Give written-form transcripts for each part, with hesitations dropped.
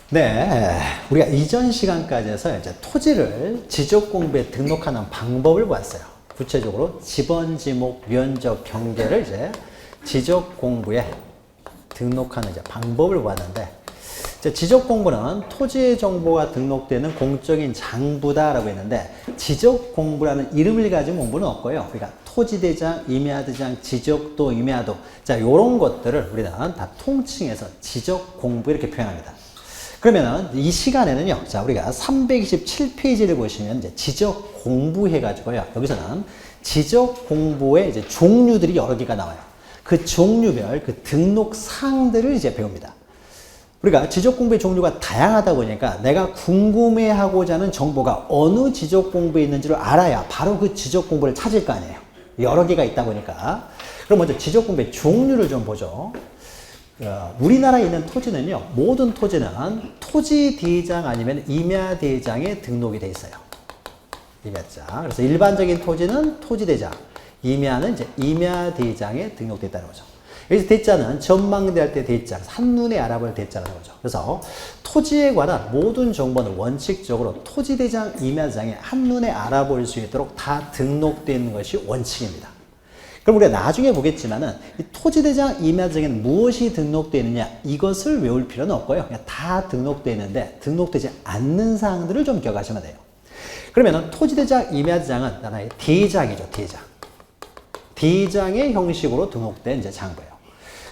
네, 우리가 이전 시간까지 해서 이제 토지를 지적 공부에 등록하는 방법을 보았어요. 구체적으로 지번, 지목, 면적, 경계를 이제 지적 공부에 등록하는 이제 방법을 보았는데, 이제 지적 공부는 토지의 정보가 등록되는 공적인 장부다라고 했는데, 지적 공부라는 이름을 가진 공부는 없고요. 그러니까 토지대장, 임야대장, 지적도, 임야도, 자, 요런 것들을 우리는 다 통칭해서 지적 공부 이렇게 표현합니다. 그러면은 이 시간에는요, 자, 우리가 327페이지를 보시면 이제 지적 공부 해가지고요, 여기서는 지적 공부의 이제 종류들이 여러 개가 나와요. 그 종류별 그 등록 사항들을 이제 배웁니다. 우리가 지적 공부의 종류가 다양하다 보니까 내가 궁금해하고자 하는 정보가 어느 지적 공부에 있는지를 알아야 바로 그 지적 공부를 찾을 거 아니에요. 여러 개가 있다 보니까. 그럼 먼저 지적 공부의 종류를 좀 보죠. 우리나라에 있는 토지는요, 모든 토지는 토지대장 아니면 임야대장에 등록이 돼 있어요. 임야대장. 그래서 일반적인 토지는 토지대장, 임야는 이제 임야대장에 등록돼 있다는 거죠. 여기서 대자는 전망대 할 때 대자, 한눈에 알아볼 대자라는 거죠. 그래서 토지에 관한 모든 정보는 원칙적으로 토지대장, 임야대장에 한눈에 알아볼 수 있도록 다 등록되어 있는 것이 원칙입니다. 그럼 우리가 나중에 보겠지만은 이 토지대장, 임야대장에는 무엇이 등록되어 있느냐, 이것을 외울 필요는 없고요. 그냥 다 등록되어 있는데 등록되지 않는 사항들을 좀 기억하시면 돼요. 그러면은 토지대장, 임야대장은 하나의 대장이죠, 대장. 대장의 형식으로 등록된 이제 장부예요.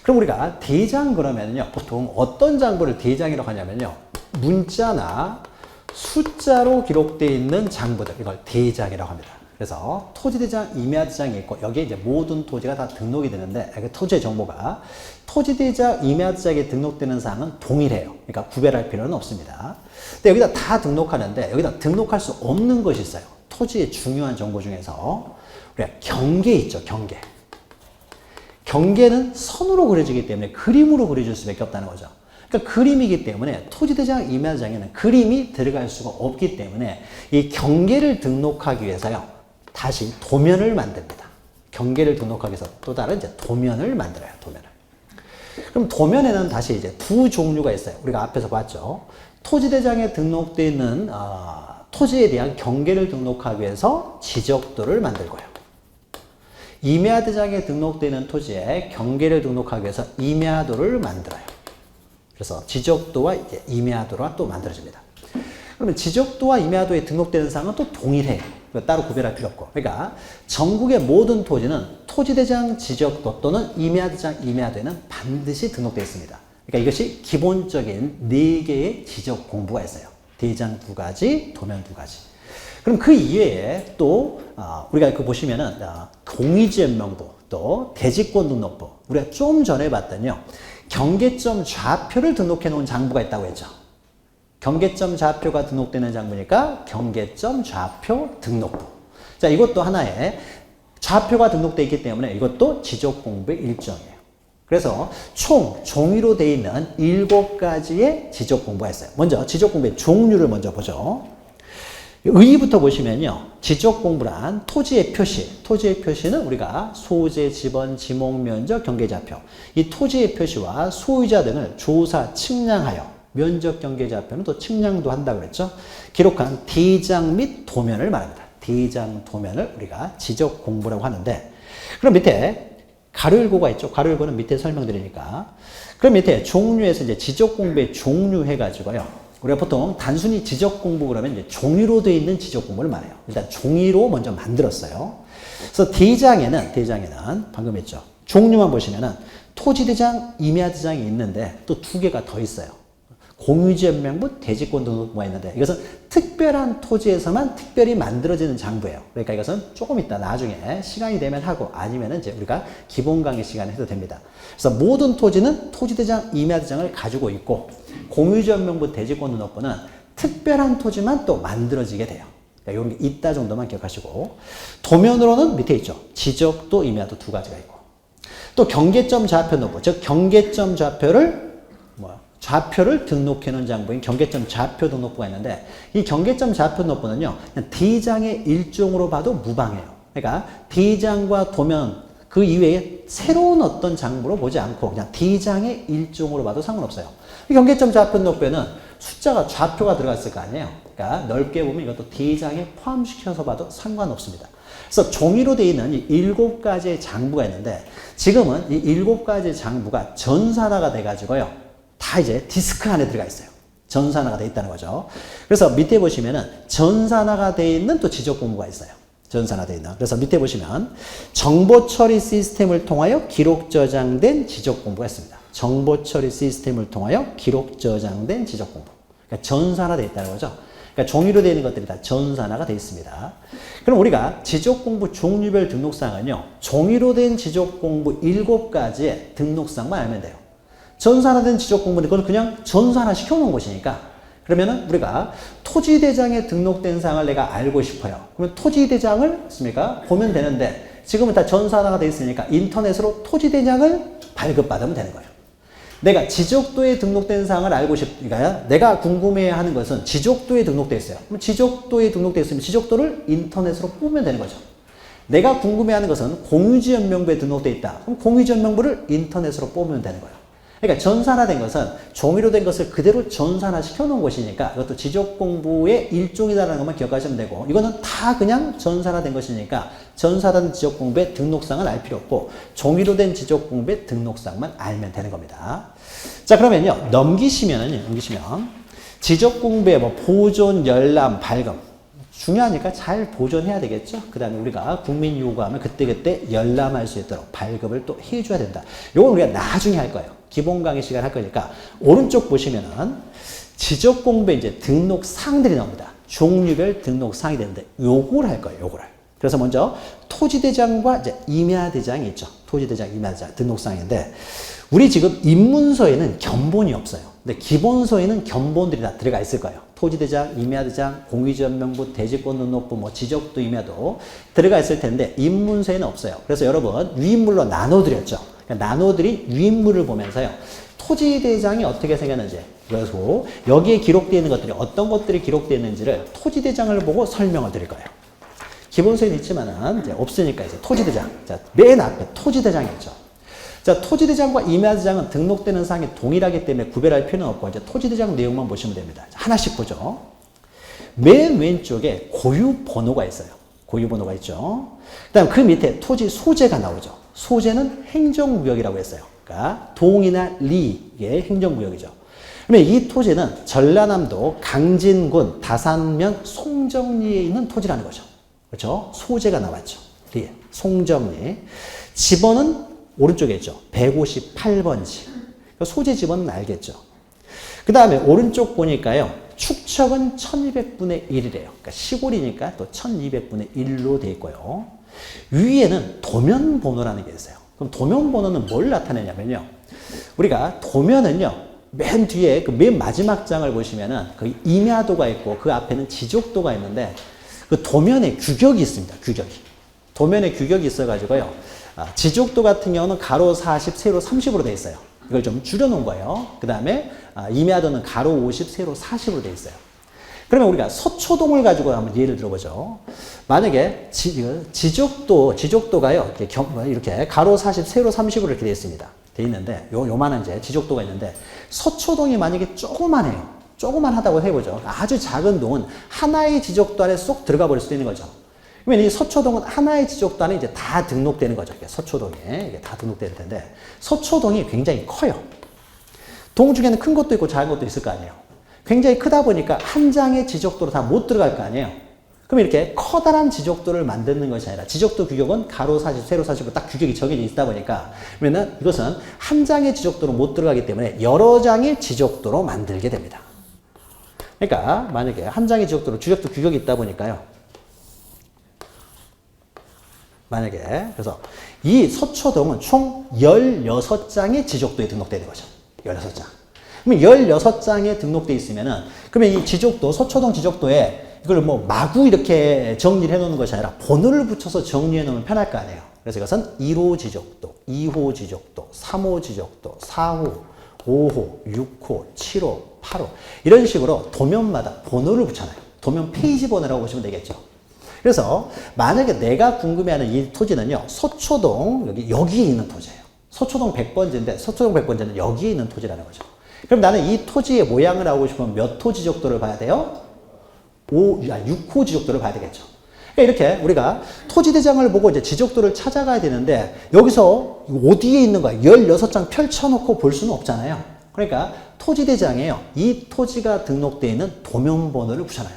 그럼 우리가 대장 그러면요, 보통 어떤 장부를 대장이라고 하냐면요, 문자나 숫자로 기록되어 있는 장부들, 이걸 대장이라고 합니다. 그래서 토지대장, 임야대장이 있고 여기에 이제 모든 토지가 다 등록이 되는데, 토지의 정보가 토지대장, 임야대장에 등록되는 사항은 동일해요. 그러니까 구별할 필요는 없습니다. 근데 여기다 다 등록하는데 여기다 등록할 수 없는 것이 있어요. 토지의 중요한 정보 중에서 우리가 경계 있죠, 경계. 경계는 선으로 그려지기 때문에 그림으로 그려질 수밖에 없다는 거죠. 그러니까 그림이기 때문에 토지대장, 임야대장에는 그림이 들어갈 수가 없기 때문에 이 경계를 등록하기 위해서요, 다시 도면을 만듭니다. 경계를 등록하기 위해서 또 다른 이제 도면을 만들어요, 도면을. 그럼 도면에는 다시 이제 두 종류가 있어요. 우리가 앞에서 봤죠. 토지대장에 등록되어 있는 토지에 대한 경계를 등록하기 위해서 지적도를 만들고요. 임야대장에 등록되는 토지에 경계를 등록하기 위해서 임야도를 만들어요. 그래서 지적도와 이제 임야도가 또 만들어집니다. 그러면 지적도와 임야도에 등록되는 사항은 또 동일해요. 따로 구별할 필요 없고. 그러니까 전국의 모든 토지는 토지대장 지적도 또는 임야대장 임야도에는 반드시 등록되어 있습니다. 그러니까 이것이 기본적인 4개의 지적 공부가 있어요. 대장 2가지, 도면 2가지. 그럼 그 이외에 또 우리가 그 보시면은 공유지연명부, 또 대지권 등록부, 우리가 좀 전에 봤더니요, 경계점 좌표를 등록해 놓은 장부가 있다고 했죠. 경계점 좌표가 등록되는 장부니까 경계점 좌표 등록부. 자, 이것도 하나의 좌표가 등록되어 있기 때문에 이것도 지적 공부의 일종이에요. 그래서 총 종이로 되어 있는 7가지의 지적 공부가 있어요. 먼저 지적 공부의 종류를 먼저 보죠. 의의부터 보시면요, 지적 공부란 토지의 표시, 토지의 표시는 우리가 소재, 지번, 지목, 면적, 경계좌표, 이 토지의 표시와 소유자 등을 조사, 측량하여, 면적, 경계좌표는 또 측량도 한다고 그랬죠. 기록한 대장 및 도면을 말합니다. 대장, 도면을 우리가 지적 공부라고 하는데, 그럼 밑에 가로일고가 있죠. 가로일고는 밑에 설명드리니까. 그럼 밑에 종류에서 이제 지적 공부의 종류 해가지고요, 우리가 보통 단순히 지적 공부 그러면 이제 종이로 되어 있는 지적 공부를 말해요. 일단 종이로 먼저 만들었어요. 그래서 대장에는 방금 했죠. 종류만 보시면은 토지대장, 임야대장이 있는데 또 2개가 더 있어요. 공유지연명부, 대지권 등록부가 있는데 이것은 특별한 토지에서만 특별히 만들어지는 장부예요. 그러니까 이것은 조금 이따 나중에 시간이 되면 하고, 아니면은 이제 우리가 기본 강의 시간에 해도 됩니다. 그래서 모든 토지는 토지대장, 임야대장을 가지고 있고, 공유지연명부, 대지권 등록부는 특별한 토지만 또 만들어지게 돼요. 그러니까 이런 게 있다 정도만 기억하시고, 도면으로는 밑에 있죠. 지적도, 임야도 2가지가 있고, 또 경계점 좌표 등록부, 즉 경계점 좌표를 등록해 놓은 장부인 경계점 좌표 등록부가 있는데, 이 경계점 좌표 등록부는요, 그냥 대장의 일종으로 봐도 무방해요. 그러니까 대장과 도면 그 이외에 새로운 어떤 장부로 보지 않고 그냥 대장의 일종으로 봐도 상관없어요. 이 경계점 좌표 등록부에는 숫자가 좌표가 들어갔을 거 아니에요. 그러니까 넓게 보면 이것도 대장에 포함시켜서 봐도 상관없습니다. 그래서 종이로 되어 있는 이 7가지의 장부가 있는데 지금은 이 7가지의 장부가 전산화가 돼가지고요. 다 이제 디스크 안에 들어가 있어요. 전산화가 되어 있다는 거죠. 그래서 밑에 보시면은 전산화가 되어 있는 또 지적 공부가 있어요. 전산화되어 있는. 그래서 밑에 보시면 정보 처리 시스템을 통하여 기록 저장된 지적 공부가 있습니다. 정보 처리 시스템을 통하여 기록 저장된 지적 공부. 그러니까 전산화되어 있다는 거죠. 그러니까 종이로 되어 있는 것들이 다 전산화가 되어 있습니다. 그럼 우리가 지적 공부 종류별 등록사항은요. 종이로 된 지적 공부 7가지의 등록사항만 알면 돼요. 전산화된 지적 공부는 그건 그냥 전산화 시켜놓은 것이니까 그러면은 우리가 토지대장에 등록된 사항을 내가 알고 싶어요. 그러면 토지대장을 보면 되는데 지금은 다 전산화가 되어 있으니까 인터넷으로 토지대장을 발급받으면 되는 거예요. 내가 지적도에 등록된 사항을 알고 싶으니까 내가 궁금해하는 것은 지적도에 등록되어 있어요. 그럼 지적도에 등록되어 있으면 지적도를 인터넷으로 뽑으면 되는 거죠. 내가 궁금해하는 것은 공유지연명부에 등록되어 있다. 그럼 공유지연명부를 인터넷으로 뽑으면 되는 거예요. 그러니까 전산화된 것은 종이로 된 것을 그대로 전산화 시켜놓은 것이니까 이것도 지적 공부의 일종이라는 것만 기억하시면 되고 이거는 다 그냥 전산화된 것이니까 전산화된 지적 공부의 등록사항은 알 필요 없고 종이로 된 지적 공부의 등록사항만 알면 되는 겁니다. 자 그러면요 넘기시면 지적 공부의 뭐 보존, 열람, 발급 중요하니까 잘 보존해야 되겠죠. 그 다음에 우리가 국민 요구하면 그때그때 열람할 수 있도록 발급을 또 해줘야 된다. 이건 우리가 나중에 할 거예요. 기본 강의 시간 할 거니까 오른쪽 보시면은 지적 공부에 이제 등록 사항들이 나옵니다. 종류별 등록 사항이 되는데 요걸 할 거예요. 요거를. 그래서 먼저 토지대장과 이제 임야대장이 있죠. 토지대장, 임야대장 등록 사항인데 우리 지금 입문서에는 견본이 없어요. 근데 기본서에는 견본들이 다 들어가 있을 거예요. 토지대장, 임야대장, 공유지연명부, 대지권등록부, 뭐 지적도, 임야도 들어가 있을 텐데 입문서에는 없어요. 그래서 여러분 유인물로 나눠드렸죠. 그러니까 나눠드린 유인물을 보면서요. 토지대장이 어떻게 생겼는지 그리고 여기에 기록되어 있는 것들이 어떤 것들이 기록되어 있는지를 토지대장을 보고 설명을 드릴 거예요. 기본서에는 있지만은 이제 없으니까 이제 토지대장. 자, 맨 앞에 토지대장이 있죠. 자, 토지대장과 임야대장은 등록되는 사항이 동일하기 때문에 구별할 필요는 없고 이제 토지대장 내용만 보시면 됩니다. 하나씩 보죠. 맨 왼쪽에 고유번호가 있어요. 고유번호가 있죠. 그다음 그 밑에 토지 소재가 나오죠. 소재는 행정구역이라고 했어요. 그러니까 동이나 리의 행정구역이죠. 그러면 이 토지는 전라남도 강진군 다산면 송정리에 있는 토지라는 거죠. 그렇죠? 소재가 나왔죠. 리, 송정리. 집원은 오른쪽에 있죠. 158번지. 소재 집원은 알겠죠. 그 다음에 오른쪽 보니까요. 축척은 1200분의 1이래요. 그러니까 시골이니까 또 1200분의 1로 되어 있고요. 위에는 도면번호라는 게 있어요. 그럼 도면번호는 뭘 나타내냐면요. 우리가 도면은요. 맨 뒤에 그 맨 마지막 장을 보시면은 그 임야도가 있고 그 앞에는 지적도가 있는데 그 도면에 규격이 있습니다. 규격이. 도면에 규격이 있어가지고요. 지적도 같은 경우는 가로 40, 세로 30으로 되어 있어요. 이걸 좀 줄여놓은 거예요. 그 다음에 임야도는 가로 50, 세로 40으로 되어 있어요. 그러면 우리가 서초동을 가지고 한번 예를 들어보죠. 만약에 지적도가요. 이렇게 가로 40, 세로 30으로 이렇게 되어 있습니다. 되어 있는데 요만한 이제 지적도가 있는데 서초동이 만약에 조그만해요. 조그만하다고 해보죠. 아주 작은 동은 하나의 지적도 안에 쏙 들어가 버릴 수도 있는 거죠. 그러면 이 서초동은 하나의 지적도 안에 이제 다 등록되는 거죠. 서초동에 이게 다 등록될 텐데 서초동이 굉장히 커요. 동 중에는 큰 것도 있고 작은 것도 있을 거 아니에요. 굉장히 크다 보니까 한 장의 지적도로 다 못 들어갈 거 아니에요. 그럼 이렇게 커다란 지적도를 만드는 것이 아니라 지적도 규격은 가로 40, 세로 40으로 딱 규격이 정해져 있다 보니까 그러면 이것은 한 장의 지적도로 못 들어가기 때문에 여러 장의 지적도로 만들게 됩니다. 그러니까 만약에 한 장의 지적도로 지적도 규격이 있다 보니까요. 만약에 그래서 이 서초동은 총 16장의 지적도에 등록되는 거죠. 16장. 그러면 16장에 등록되어 있으면은 그러면 이 지적도 서초동 지적도에 이걸 뭐 마구 이렇게 정리를 해 놓는 것이 아니라 번호를 붙여서 정리해 놓으면 편할 거 아니에요. 그래서 이것은 1호 지적도, 2호 지적도, 3호 지적도, 4호, 5호, 6호, 7호, 8호 이런 식으로 도면마다 번호를 붙여놔요. 도면 페이지 번호라고 보시면 되겠죠. 그래서 만약에 내가 궁금해하는 이 토지는요. 서초동 여기에 있는 토지예요. 서초동 100번지인데 서초동 100번지는 여기에 있는 토지라는 거죠. 그럼 나는 이 토지의 모양을 알고 싶으면 몇 호 지적도를 봐야 돼요? 6호 지적도를 봐야 되겠죠. 그러니까 이렇게 우리가 토지대장을 보고 이제 지적도를 찾아가야 되는데 여기서 어디에 있는 거야? 16장 펼쳐놓고 볼 수는 없잖아요. 그러니까 토지대장에요. 이 토지가 등록되어 있는 도면번호를 붙여놔요.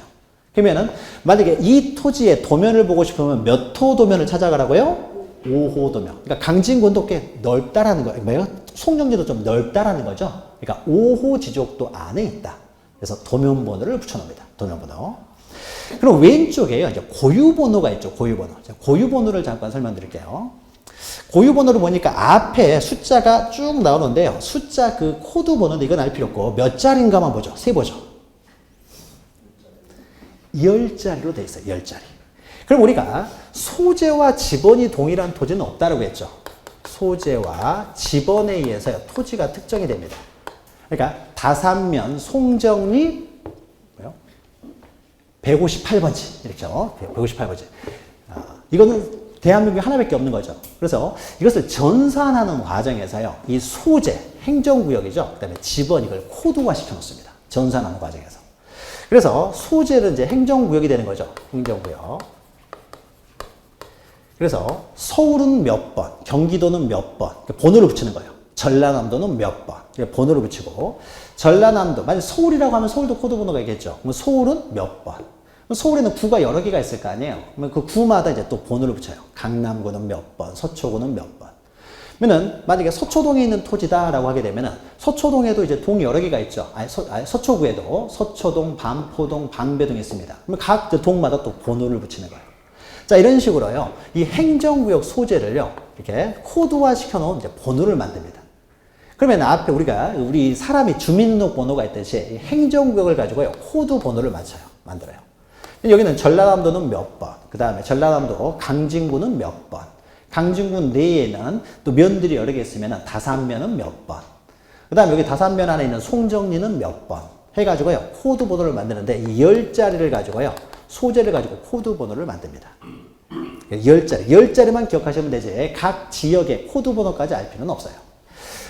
그러면은 만약에 이 토지의 도면을 보고 싶으면 몇 호 도면을 찾아가라고요? 5호 도면. 그러니까 강진군도 꽤 넓다라는 거예요. 뭐예요? 송정리도 좀 넓다라는 거죠. 그러니까 5호 지적도 안에 있다. 그래서 도면번호를 붙여놓습니다. 도면번호. 그럼 왼쪽에요. 이제 고유번호가 있죠. 고유번호. 고유번호를 잠깐 설명드릴게요. 고유번호를 보니까 앞에 숫자가 쭉 나오는데요. 숫자 그 코드 번호인데 이건 알 필요 없고 몇 자리인가만 보죠. 세보죠. 10자리로 돼 있어요. 10자리. 그럼 우리가 소재와 지번이 동일한 토지는 없다라고 했죠. 소재와 지번에 의해서 토지가 특정이 됩니다. 그러니까 다산면 송정리 158번지 이렇죠. 158번지. 이거는 대한민국에 하나밖에 없는 거죠. 그래서 이것을 전산하는 과정에서요. 이 소재, 행정구역이죠. 그 다음에 지번 이걸 코드화 시켜놓습니다. 전산하는 과정에서. 그래서 소재는 이제 행정구역이 되는 거죠. 행정구역. 그래서 서울은 몇 번, 경기도는 몇 번, 번호를 붙이는 거예요. 전라남도는 몇 번, 번호를 붙이고, 전라남도, 만약 서울이라고 하면 서울도 코드 번호가 있겠죠. 그럼 서울은 몇 번. 서울에는 구가 여러 개가 있을 거 아니에요. 그러면 그 구마다 이제 또 번호를 붙여요. 강남구는 몇 번, 서초구는 몇 번. 그러면은 만약에 서초동에 있는 토지다라고 하게 되면은 서초동에도 이제 동이 여러 개가 있죠. 서초구에도 서초동, 반포동, 방배동이 있습니다. 그러면 각 동마다 또 번호를 붙이는 거예요. 자, 이런 식으로요. 이 행정구역 소재를요. 이렇게 코드화 시켜놓은 이제 번호를 만듭니다. 그러면 앞에 우리 사람이 주민등록번호가 있듯이 행정구역을 가지고요. 코드 번호를 만들어요. 여기는 전라남도는 몇 번, 그 다음에 전라남도 강진구는 몇 번, 강진구 내에는 또 면들이 여러 개 있으면 다산면은 몇 번, 그 다음에 여기 다산면 안에 있는 송정리는 몇 번 해가지고요. 코드 번호를 만드는데 이 10자리를 가지고요. 소재를 가지고 코드 번호를 만듭니다. 10자리만 기억하시면 되지 각 지역의 코드 번호까지 알 필요는 없어요.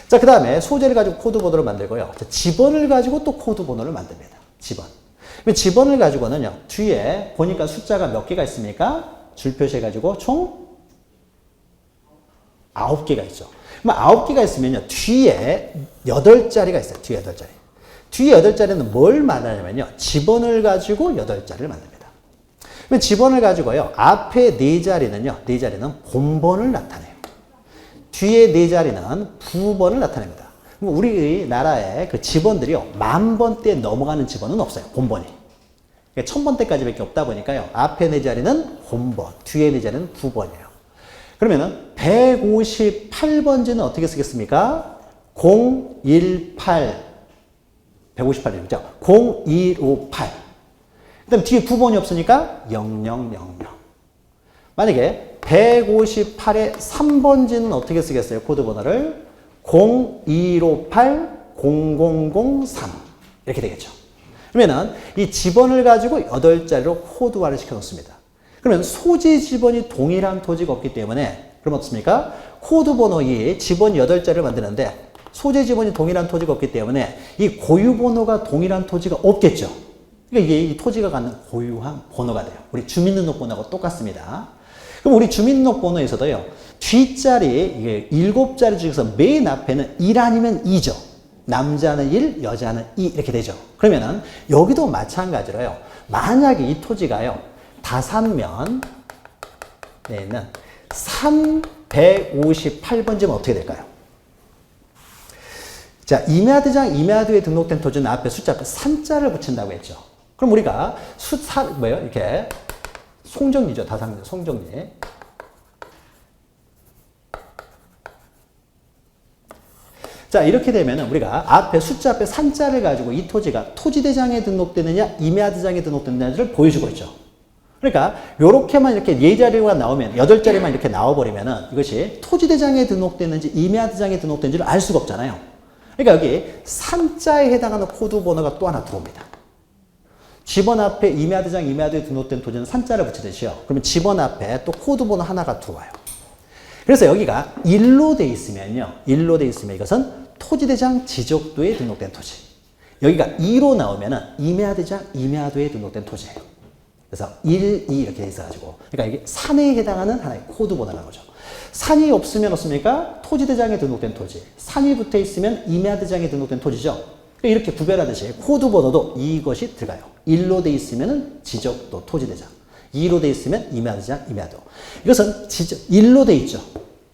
자, 그 다음에 소재를 가지고 코드 번호를 만들고요. 지번을 가지고 또 코드 번호를 만듭니다. 지번. 지번을 가지고는요. 뒤에 보니까 숫자가 몇 개가 있습니까? 줄 표시해가지고 총 9개가 있죠. 그럼 9개가 있으면요. 뒤에 8자리가 있어요. 뒤에 8자리. 뒤에 8자리는 뭘 말하냐면요. 지번을 가지고 8자리를 만듭니다. 그럼 지번을 가지고요. 앞에 4자리는요. 4자리는 본번을 나타내요. 뒤에 4자리는 부번을 나타냅니다. 우리나라의 그 지번들이요. 10,000번대 넘어가는 지번은 없어요. 본번이. 1000번대까지밖에 없다 보니까요. 앞에 4자리는 본번, 뒤에 4자리는 부번이에요. 그러면은 158번지는 어떻게 쓰겠습니까? 018, 158이죠. 0158. 그 다음 뒤에 9번이 없으니까 0000. 만약에 158의 3번지는 어떻게 쓰겠어요? 코드 번호를 0158, 0003 이렇게 되겠죠. 그러면은 이 지번을 가지고 8자리로 코드화를 시켜놓습니다. 그러면 소재 지번이 동일한 토지가 없기 때문에 그럼 어떻습니까? 코드 번호의 지번 8자리를 만드는데 소재 지번이 동일한 토지가 없기 때문에 이 고유 번호가 동일한 토지가 없겠죠. 그러니까 이게 이 토지가 갖는 고유한 번호가 돼요. 우리 주민등록번호하고 똑같습니다. 그럼 우리 주민등록번호에서도요. 뒷자리 이게 7자리 중에서 맨 앞에는 1 아니면 2죠. 남자는 1, 여자는 2 이렇게 되죠. 그러면은 여기도 마찬가지로요. 만약에 이 토지가요. 다산면에 있는 358번지면 어떻게 될까요? 자, 임야대장 임야도에 등록된 토지는 앞에 숫자 앞에 산자를 붙인다고 했죠. 그럼 우리가 이렇게 송정리죠. 다산면 송정리. 자, 이렇게 되면은 우리가 앞에 숫자 앞에 산자를 가지고 이 토지가 토지대장에 등록되느냐, 임야대장에 등록되느냐를 보여주고 있죠. 그러니까 요렇게만 이렇게 4자리가 나오면 8자리만 이렇게 나와버리면은 이것이 토지대장에 등록됐는지 임야대장에 등록된지를 알 수가 없잖아요. 그러니까 여기 산자에 해당하는 코드 번호가 또 하나 들어옵니다. 지번 앞에 임야대장 임야도에 등록된 토지는 산자를 붙이듯이요. 그러면 지번 앞에 또 코드 번호 하나가 들어와요. 그래서 여기가 1로 돼 있으면요. 1로 돼 있으면 이것은 토지대장 지적도에 등록된 토지. 여기가 2로 나오면은 임야대장 임야도에 등록된 토지예요. 그래서 1, 2 이렇게 돼 있어가지고. 그러니까 이게 산에 해당하는 하나의 코드 번호라는 거죠. 산이 없으면 없습니까? 토지대장에 등록된 토지. 산이 붙어 있으면 임야대장에 등록된 토지죠. 이렇게 구별하듯이 코드 번호도 이것이 들어가요. 1로 돼 있으면 지적도 토지대장. 2로 돼 있으면 임야대장 임야도. 이것은 1로 돼 있죠.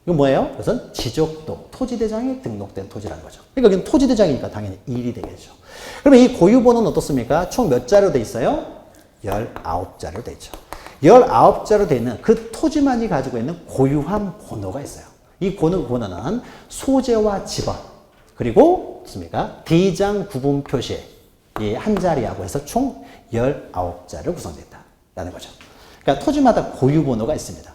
이건 뭐예요? 이것은 지적도 토지대장에 등록된 토지라는 거죠. 그러니까 여기는 토지대장이니까 당연히 1이 되겠죠. 그러면 이 고유번호는 어떻습니까? 총 몇 자로 돼 있어요? 19자로 돼 있죠. 19자로 돼 있는 그 토지만이 가지고 있는 고유한 번호가 있어요. 이 번호는 소재와 지번 그리고 어떻습니까? 대장 구분 표시 이 한 자리하고 해서 총 19자로 구성됐다라는 거죠. 그러니까 토지마다 고유번호가 있습니다.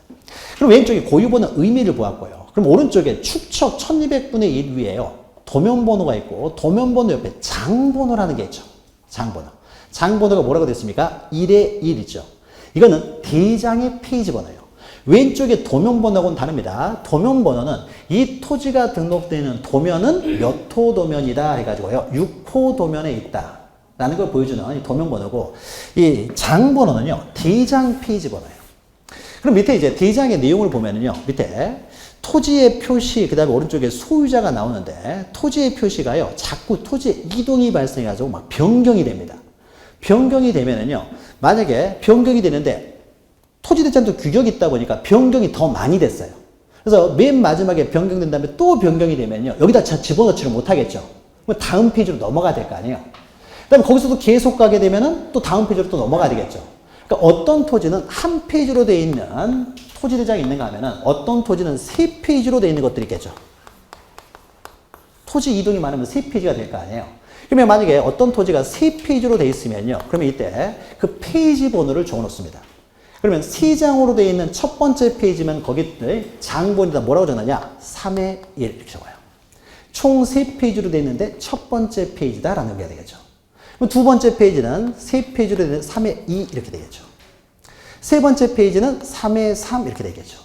그럼 왼쪽에 고유번호 의미를 보았고요. 그럼 오른쪽에 축척 1200분의 1 위에요. 도면번호가 있고 도면번호 옆에 장번호라는 게 있죠. 장번호. 장번호가 뭐라고 됐습니까? 1의 1이죠. 이거는 대장의 페이지 번호예요. 왼쪽에 도면번호하고는 다릅니다. 도면번호는 이 토지가 등록되는 도면은 몇 호 도면이다 해가지고요. 6호 도면에 있다. 라는 걸 보여주는 이 도면번호고, 이 장번호는요, 대장 페이지 번호예요. 그럼 밑에 이제 대장의 내용을 보면은요, 밑에 토지의 표시, 그 다음에 오른쪽에 소유자가 나오는데, 토지의 표시가요, 자꾸 토지의 이동이 발생해가지고 막 변경이 됩니다. 변경이 되면은요, 만약에 변경이 되는데, 토지대장도 규격이 있다 보니까 변경이 더 많이 됐어요. 그래서 맨 마지막에 변경된 다음에 또 변경이 되면요, 여기다 집어넣지를 못하겠죠. 그럼 다음 페이지로 넘어가야 될 거 아니에요. 그 다음에 거기서도 계속 가게 되면은 또 다음 페이지로 또 넘어가야 되겠죠. 그러니까 어떤 토지는 한 페이지로 되어 있는 토지대장이 있는가 하면은 어떤 토지는 세 페이지로 되어 있는 것들이 있겠죠. 토지 이동이 많으면 세 페이지가 될 거 아니에요. 그러면 만약에 어떤 토지가 세 페이지로 되어 있으면요. 그러면 이때 그 페이지 번호를 적어 놓습니다. 그러면 세 장으로 되어 있는 첫 번째 페이지면 거기 장번호에다 뭐라고 적느냐? 3의 1 이렇게 적어요. 총 세 페이지로 되어 있는데 첫 번째 페이지다라는 게 되겠죠. 그럼 두 번째 페이지는 세 페이지로 되어 있는 3의 2 이렇게 되겠죠. 세 번째 페이지는 3의 3 이렇게 되겠죠.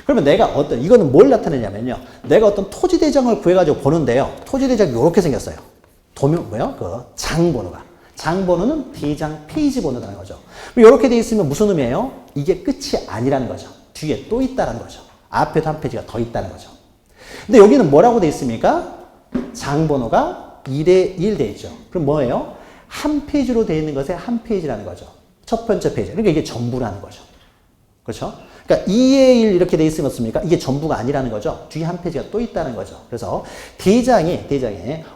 그러면 내가 이거는 뭘 나타내냐면요. 내가 어떤 토지대장을 구해가지고 보는데요. 토지대장이 이렇게 생겼어요. 장번호가. 장번호는 대장 페이지 번호라는 거죠. 이렇게 돼 있으면 무슨 의미예요? 이게 끝이 아니라는 거죠. 뒤에 또 있다는 거죠. 앞에도 한 페이지가 더 있다는 거죠. 근데 여기는 뭐라고 돼 있습니까? 장번호가 1에 1 돼 있죠. 그럼 뭐예요? 한 페이지로 돼 있는 것에 한 페이지라는 거죠. 첫 번째 페이지. 그러니까 이게 전부라는 거죠. 그렇죠? 그러니까 2의 1 이렇게 돼 있으면 어떻습니까? 이게 전부가 아니라는 거죠. 뒤에 한 페이지가 또 있다는 거죠. 그래서 대장이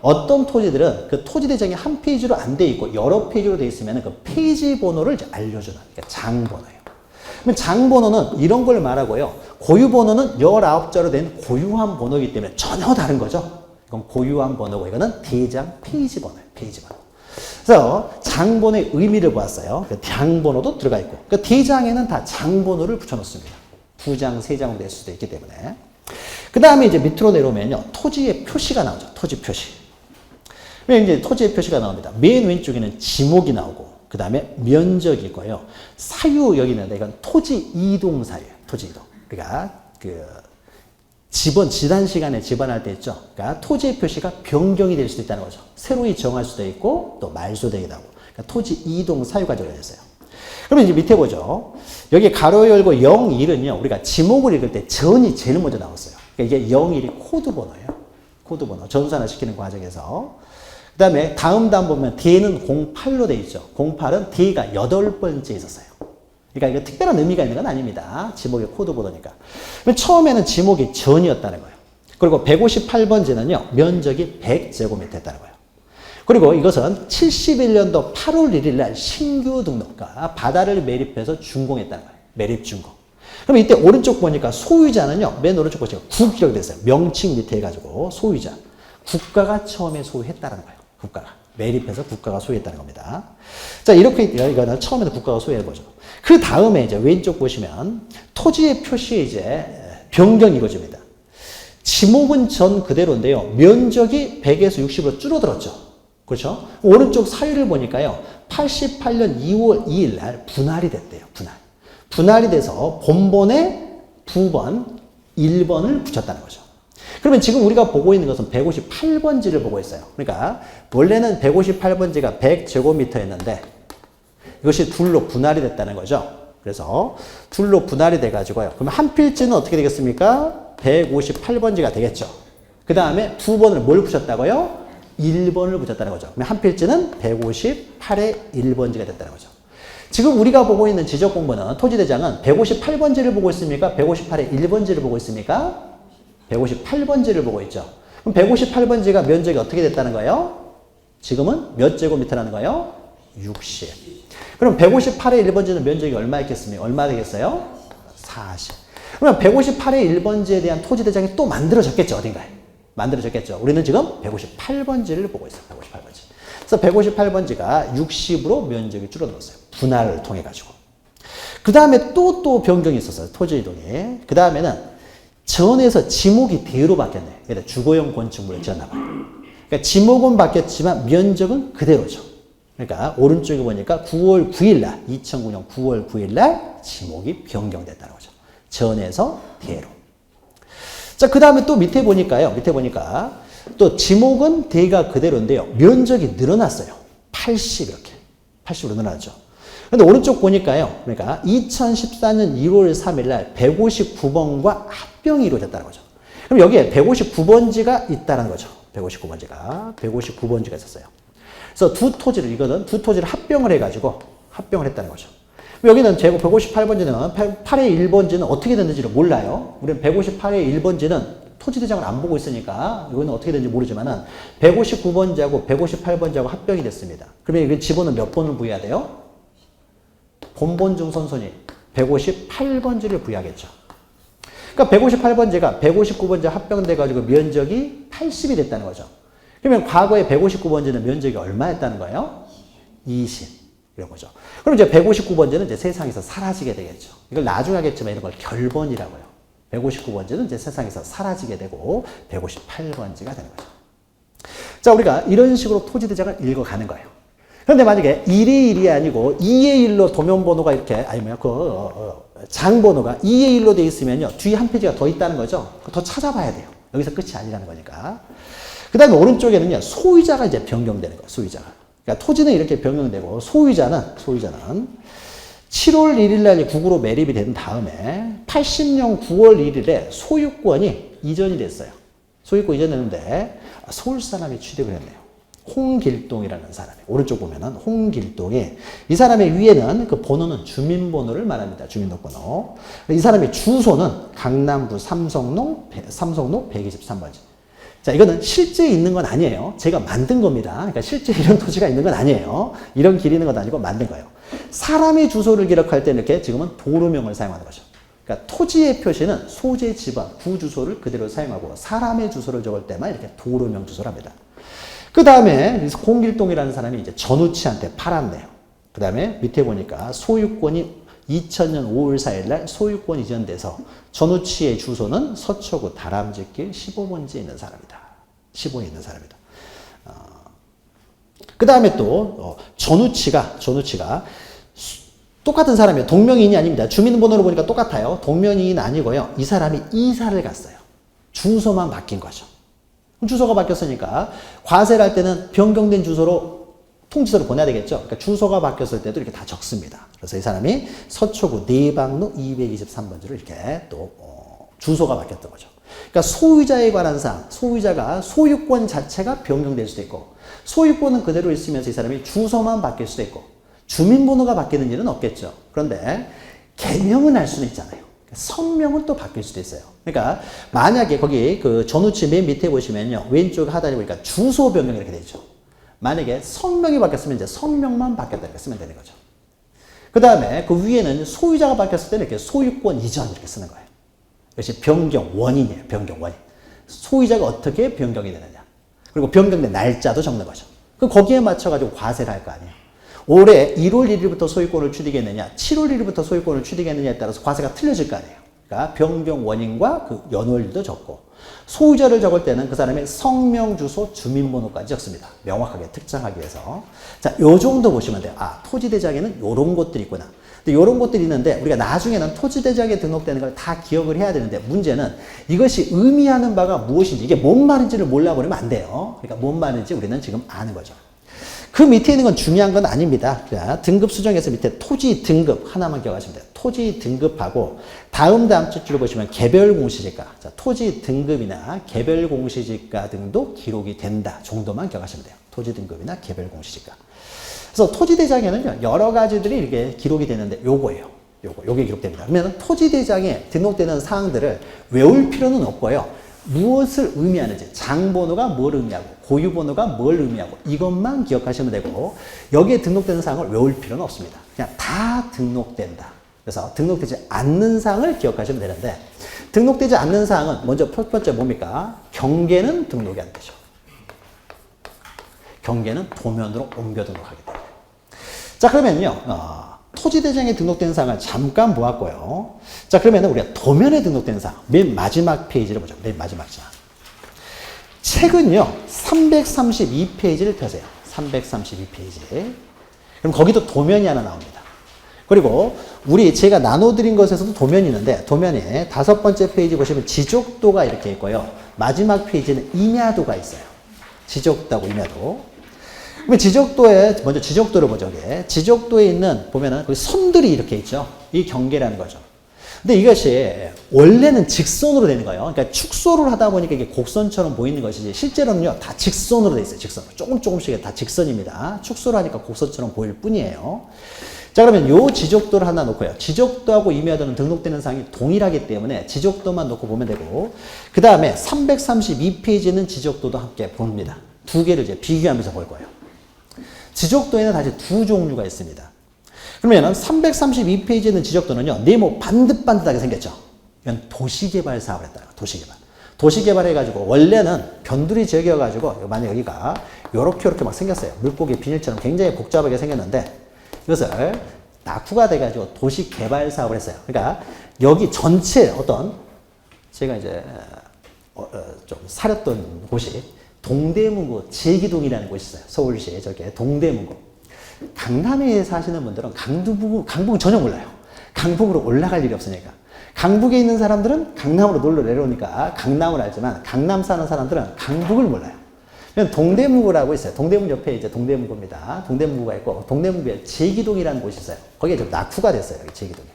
어떤 토지들은 그 토지 대장이 한 페이지로 안 돼 있고 여러 페이지로 돼 있으면 그 페이지 번호를 이제 알려주는 그러니까 장번호예요. 그럼 장번호는 이런 걸 말하고요. 고유번호는 19자로 된 고유한 번호이기 때문에 전혀 다른 거죠. 이건 고유한 번호고 이거는 대장 페이지 번호예요. 페이지 번호. 그래서 장번호의 의미를 보았어요. 장번호도 들어가 있고. 그러니까 대장에는 다 장번호를 붙여놓습니다. 2장, 3장으로 될 수도 있기 때문에. 그 다음에 이제 밑으로 내려오면요. 토지의 표시가 나오죠. 토지 표시. 이제 토지의 표시가 나옵니다. 맨 왼쪽에는 지목이 나오고, 그 다음에 면적이 있고요. 사유 여기 있는데 이건 토지 이동 사유예요. 토지 이동. 그러니까 지단 시간에 지반할 때 있죠. 그러니까 토지의 표시가 변경이 될 수도 있다는 거죠. 새로이 정할 수도 있고 또 말소되기도 하고. 그러니까 토지 이동 사유가 적혀져 있어요. 그러면 이제 밑에 보죠. 여기 가로 열고 0, 1은요. 우리가 지목을 읽을 때 전이 제일 먼저 나왔어요. 그러니까 이게 0, 1이 코드 번호예요. 코드 번호. 전산화 시키는 과정에서. 그 다음에 다음 보면 D는 08로 돼 있죠. 08은 D가 8번째 있었어요. 그러니까 이거 특별한 의미가 있는 건 아닙니다. 지목의 코드 번호니까. 처음에는 지목이 전이었다는 거예요. 그리고 158번지는요. 면적이 100제곱미터였다는 거예요. 그리고 이것은 71년도 8월 1일 날 신규 등록가 바다를 매립해서 준공했다는 거예요. 매립 준공. 그럼 이때 오른쪽 보니까 소유자는요. 맨 오른쪽 보시면 국이라고 됐어요. 명칭 밑에 해가지고 소유자. 국가가 처음에 소유했다는 거예요. 국가가. 매립해서 국가가 소유했다는 겁니다. 자, 이렇게 이거는 처음에는 국가가 소유해보죠. 그 다음에 이제 왼쪽 보시면 토지의 표시에 이제 변경이 이루어집니다. 지목은 전 그대로인데요. 면적이 100에서 60으로 줄어들었죠. 그렇죠? 오른쪽 사유를 보니까요. 88년 2월 2일 날 분할이 됐대요. 분할이 돼서 본번에 2번, 1번을 붙였다는 거죠. 그러면 지금 우리가 보고 있는 것은 158번지를 보고 있어요. 그러니까 원래는 158번지가 100제곱미터였는데 이것이 둘로 분할이 됐다는 거죠. 그래서 둘로 분할이 돼가지고요. 그러면 한 필지는 어떻게 되겠습니까? 158번지가 되겠죠. 그 다음에 두 번을 뭘 붙였다고요? 1번을 붙였다는 거죠. 그러면 한 필지는 158의 1번지가 됐다는 거죠. 지금 우리가 보고 있는 지적 공부는 토지대장은 158번지를 보고 있습니까? 158의 1번지를 보고 있습니까? 158번지를 보고 있죠. 그럼 158번지가 면적이 어떻게 됐다는 거예요? 지금은 몇 제곱미터라는 거예요? 60. 그럼 158의 1번지는 면적이 얼마 있겠습니까? 얼마 되겠어요? 40. 그러면 158의 1번지에 대한 토지대장이 또 만들어졌겠죠, 어딘가에. 만들어졌겠죠. 우리는 지금 158번지를 보고 있어요. 158번지. 그래서 158번지가 60으로 면적이 줄어들었어요. 분할을 통해 가지고. 그 다음에 또 변경이 있었어요. 토지 이동이. 그 다음에는 전에서 지목이 대로 바뀌었네요. 예를 들어 주거용 건축물을 지었나 봐요. 그러니까 지목은 바뀌었지만 면적은 그대로죠. 그러니까 오른쪽에 보니까 9월 9일 날, 2009년 9월 9일 날 지목이 변경됐다는 거죠. 전에서 대로. 자, 그 다음에 또 밑에 보니까요. 밑에 보니까 또 지목은 대가 그대로인데요. 면적이 늘어났어요. 80 이렇게. 80으로 늘어났죠. 근데 오른쪽 보니까요. 그러니까 2014년 1월 3일 날 159번과 합병이 이루어졌다는 거죠. 그럼 여기에 159번지가 있다는 거죠. 159번지가 있었어요. 그래서 이거는 두 토지를 합병을 해가지고 합병을 했다는 거죠. 여기는 제곱 158번지는 8의 1번지는 어떻게 됐는지를 몰라요. 우리는 158의 1번지는 토지대장을 안 보고 있으니까 이거는 어떻게 됐는지 모르지만은 159번지하고 158번지하고 합병이 됐습니다. 그러면 이게 지번은 몇 번을 부여해야 돼요? 본본 중 선순위 158번지를 부여하겠죠. 그러니까 158번지가 159번지 합병돼가지고 면적이 80이 됐다는 거죠. 그러면 과거에 159번지는 면적이 얼마였다는 거예요? 20. 이런 거죠. 그럼 이제 159번지는 이제 세상에서 사라지게 되겠죠. 이걸 나중에 하겠지만 이런 걸 결번이라고요. 159번지는 이제 세상에서 사라지게 되고 158번지가 되는 거죠. 자, 우리가 이런 식으로 토지대장을 읽어가는 거예요. 그런데 만약에 1의 1이 아니고 2의 1로 도면번호가 이렇게, 아니면 장번호가 2의 1로 되어 있으면요. 뒤에 한 페이지가 더 있다는 거죠. 더 찾아봐야 돼요. 여기서 끝이 아니라는 거니까. 그 다음에 오른쪽에는요. 소유자가 이제 변경되는 거예요. 소유자가. 그러니까 토지는 이렇게 변경되고 소유자는 7월 1일 날 국으로 매립이 된 다음에 80년 9월 1일에 소유권이 이전이 됐어요. 소유권 이전했는데 서울 사람이 취득을 했네요. 홍길동이라는 사람이. 오른쪽 보면은 홍길동이, 이 사람의 위에는 그 번호는 주민번호를 말합니다. 주민등록번호. 이 사람의 주소는 강남구 삼성로 123번지. 자, 이거는 실제 있는 건 아니에요. 제가 만든 겁니다. 그러니까 실제 이런 토지가 있는 건 아니에요. 이런 길이 있는 건 아니고 만든 거예요. 사람의 주소를 기록할 때는 이렇게 지금은 도로명을 사용하는 거죠. 그러니까 토지의 표시는 소재 지방, 구 주소를 그대로 사용하고 사람의 주소를 적을 때만 이렇게 도로명 주소를 합니다. 그 다음에 홍길동이라는 사람이 이제 전우치한테 팔았네요. 그 다음에 밑에 보니까 소유권이 2000년 5월 4일 날 소유권 이전돼서 전우치의 주소는 서초구 다람쥐길 15번지에 있는 사람이다. 15에 있는 사람이다. 그 다음에 또 전우치가 똑같은 사람이에요. 동명이인이 아닙니다. 주민번호로 보니까 똑같아요. 동명이인 아니고요. 이 사람이 이사를 갔어요. 주소만 바뀐 거죠. 주소가 바뀌었으니까 과세를 할 때는 변경된 주소로 통지서를 보내야 되겠죠. 그러니까 주소가 바뀌었을 때도 이렇게 다 적습니다. 그래서 이 사람이 서초구 내방로 223번지로 이렇게 또 주소가 바뀌었던 거죠. 그러니까 소유자에 관한 사항, 소유자가 소유권 자체가 변경될 수도 있고 소유권은 그대로 있으면서 이 사람이 주소만 바뀔 수도 있고 주민번호가 바뀌는 일은 없겠죠. 그런데 개명은 할 수는 있잖아요. 성명은 또 바뀔 수도 있어요. 그러니까 만약에 거기 그 전우치 맨 밑에 보시면요. 왼쪽 하단에 보니까 주소 변경 이렇게 되어 있죠. 만약에 성명이 바뀌었으면 이제 성명만 바뀌었다 이렇게 쓰면 되는 거죠. 그 다음에 그 위에는 소유자가 바뀌었을 때는 이렇게 소유권 이전 이렇게 쓰는 거예요. 이것이 변경 원인이에요. 변경 원인. 소유자가 어떻게 변경이 되느냐. 그리고 변경된 날짜도 적는 거죠. 그 거기에 맞춰가지고 과세를 할 거 아니에요. 올해 1월 1일부터 소유권을 취득했느냐, 7월 1일부터 소유권을 취득했느냐에 따라서 과세가 틀려질 거 아니에요. 그러니까 변경 원인과 그 연월일도 적고 소유자를 적을 때는 그 사람의 성명, 주소, 주민번호까지 적습니다. 명확하게 특정하기 위해서. 자, 요 정도 보시면 돼요. 아, 토지대장에는 요런 것들이 있구나. 근데 이런 것들이 있는데 우리가 나중에는 토지대장에 등록되는 걸 다 기억을 해야 되는데 문제는 이것이 의미하는 바가 무엇인지 이게 뭔 말인지를 몰라버리면 안 돼요. 그러니까 뭔 말인지 우리는 지금 아는 거죠. 그 밑에 있는 건 중요한 건 아닙니다. 자, 등급 수정에서 밑에 토지 등급 하나만 기억하시면 돼요. 토지 등급하고 다음 줄을 보시면 개별 공시지가. 자, 토지 등급이나 개별 공시지가 등도 기록이 된다 정도만 기억하시면 돼요. 토지 등급이나 개별 공시지가. 그래서 토지대장에는요, 여러 가지들이 이렇게 기록이 되는데 요거예요. 요게 기록됩니다. 그러면 토지대장에 등록되는 사항들을 외울 필요는 없고요. 무엇을 의미하는지, 장번호가 뭘 의미하고, 고유번호가 뭘 의미하고, 이것만 기억하시면 되고, 여기에 등록되는 사항을 외울 필요는 없습니다. 그냥 다 등록된다. 그래서 등록되지 않는 사항을 기억하시면 되는데, 등록되지 않는 사항은 먼저 첫 번째 뭡니까? 경계는 등록이 안 되죠. 경계는 도면으로 옮겨 등록하게 됩니다. 자, 그러면요, 토지대장에 등록된 사항을 잠깐 보았고요. 자, 그러면 우리가 도면에 등록된 사항, 맨 마지막 페이지를 보죠. 맨 마지막 장. 책은요, 332페이지를 펴세요. 332페이지. 그럼 거기도 도면이 하나 나옵니다. 그리고 제가 나눠드린 것에서도 도면이 있는데, 도면에 5번째 페이지 보시면 지적도가 이렇게 있고요. 마지막 페이지는 임야도가 있어요. 지적도하고 임야도. 그러면 먼저 지적도를 보죠. 지적도에 있는, 보면은, 그 선들이 이렇게 있죠. 이 경계라는 거죠. 근데 이것이 원래는 직선으로 되는 거예요. 그러니까 축소를 하다 보니까 이게 곡선처럼 보이는 것이지, 실제로는요, 다 직선으로 돼 있어요. 직선으로. 조금씩 다 직선입니다. 축소를 하니까 곡선처럼 보일 뿐이에요. 자, 그러면 요 지적도를 하나 놓고요. 지적도하고 임야도는 등록되는 사항이 동일하기 때문에 지적도만 놓고 보면 되고, 그 다음에 332페이지는 지적도도 함께 봅니다. 두 개를 이제 비교하면서 볼 거예요. 지적도에는 다시 두 종류가 있습니다. 그러면 332페이지에 지적도는요, 네모 반듯반듯하게 생겼죠. 이건 도시개발 사업을 했다. 도시개발. 도시개발 해가지고, 원래는 변두리 지역이어가지고, 만약 여기가 요렇게 막 생겼어요. 물고기 비닐처럼 굉장히 복잡하게 생겼는데, 이것을 낙후가 돼가지고 도시개발 사업을 했어요. 그러니까, 여기 전체 제가 이제, 좀 사렸던 곳이, 동대문구 제기동이라는 곳이 있어요. 서울시에 저게 동대문구. 강남에 사시는 분들은 강북은 전혀 몰라요. 강북으로 올라갈 일이 없으니까. 강북에 있는 사람들은 강남으로 놀러 내려오니까 강남을 알지만 강남 사는 사람들은 강북을 몰라요. 동대문구라고 있어요. 동대문 옆에 이제 동대문구입니다. 동대문구가 있고 동대문구에 제기동이라는 곳이 있어요. 거기에 좀 낙후가 됐어요. 제기동에.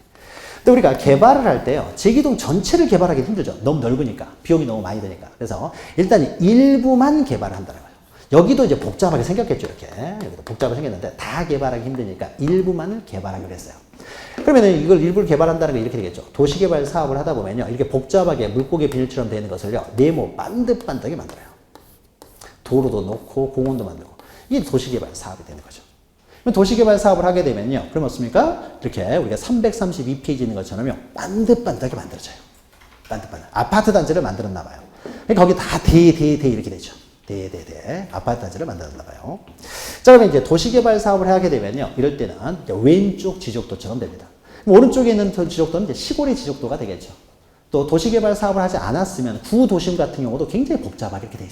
근데 우리가 개발을 할 때요, 제기동 전체를 개발하기 힘들죠. 너무 넓으니까. 비용이 너무 많이 드니까. 그래서 일단 일부만 개발을 한다는 거예요. 여기도 이제 복잡하게 생겼겠죠, 이렇게. 여기도 복잡하게 생겼는데 다 개발하기 힘드니까 일부만을 개발하기로 했어요. 그러면은 이걸 일부를 개발한다는 게 이렇게 되겠죠. 도시개발 사업을 하다 보면요, 이렇게 복잡하게 물고기 비닐처럼 되는 것을요, 네모 반듯반듯하게 만들어요. 도로도 놓고 공원도 만들고. 이게 도시개발 사업이 되는 거죠. 도시개발 사업을 하게 되면요, 그럼 어떻습니까? 이렇게 우리가 332페이지 있는 것처럼요, 반듯반듯하게 만들어져요. 반듯반듯. 아파트 단지를 만들었나 봐요. 거기 다 대 이렇게 되죠. 대. 아파트 단지를 만들었나 봐요. 자, 그러면 이제 도시개발 사업을 하게 되면요, 이럴 때는 왼쪽 지적도처럼 됩니다. 오른쪽에 있는 지적도는 이제 시골의 지적도가 되겠죠. 또 도시개발 사업을 하지 않았으면 구도심 같은 경우도 굉장히 복잡하게 이렇게 돼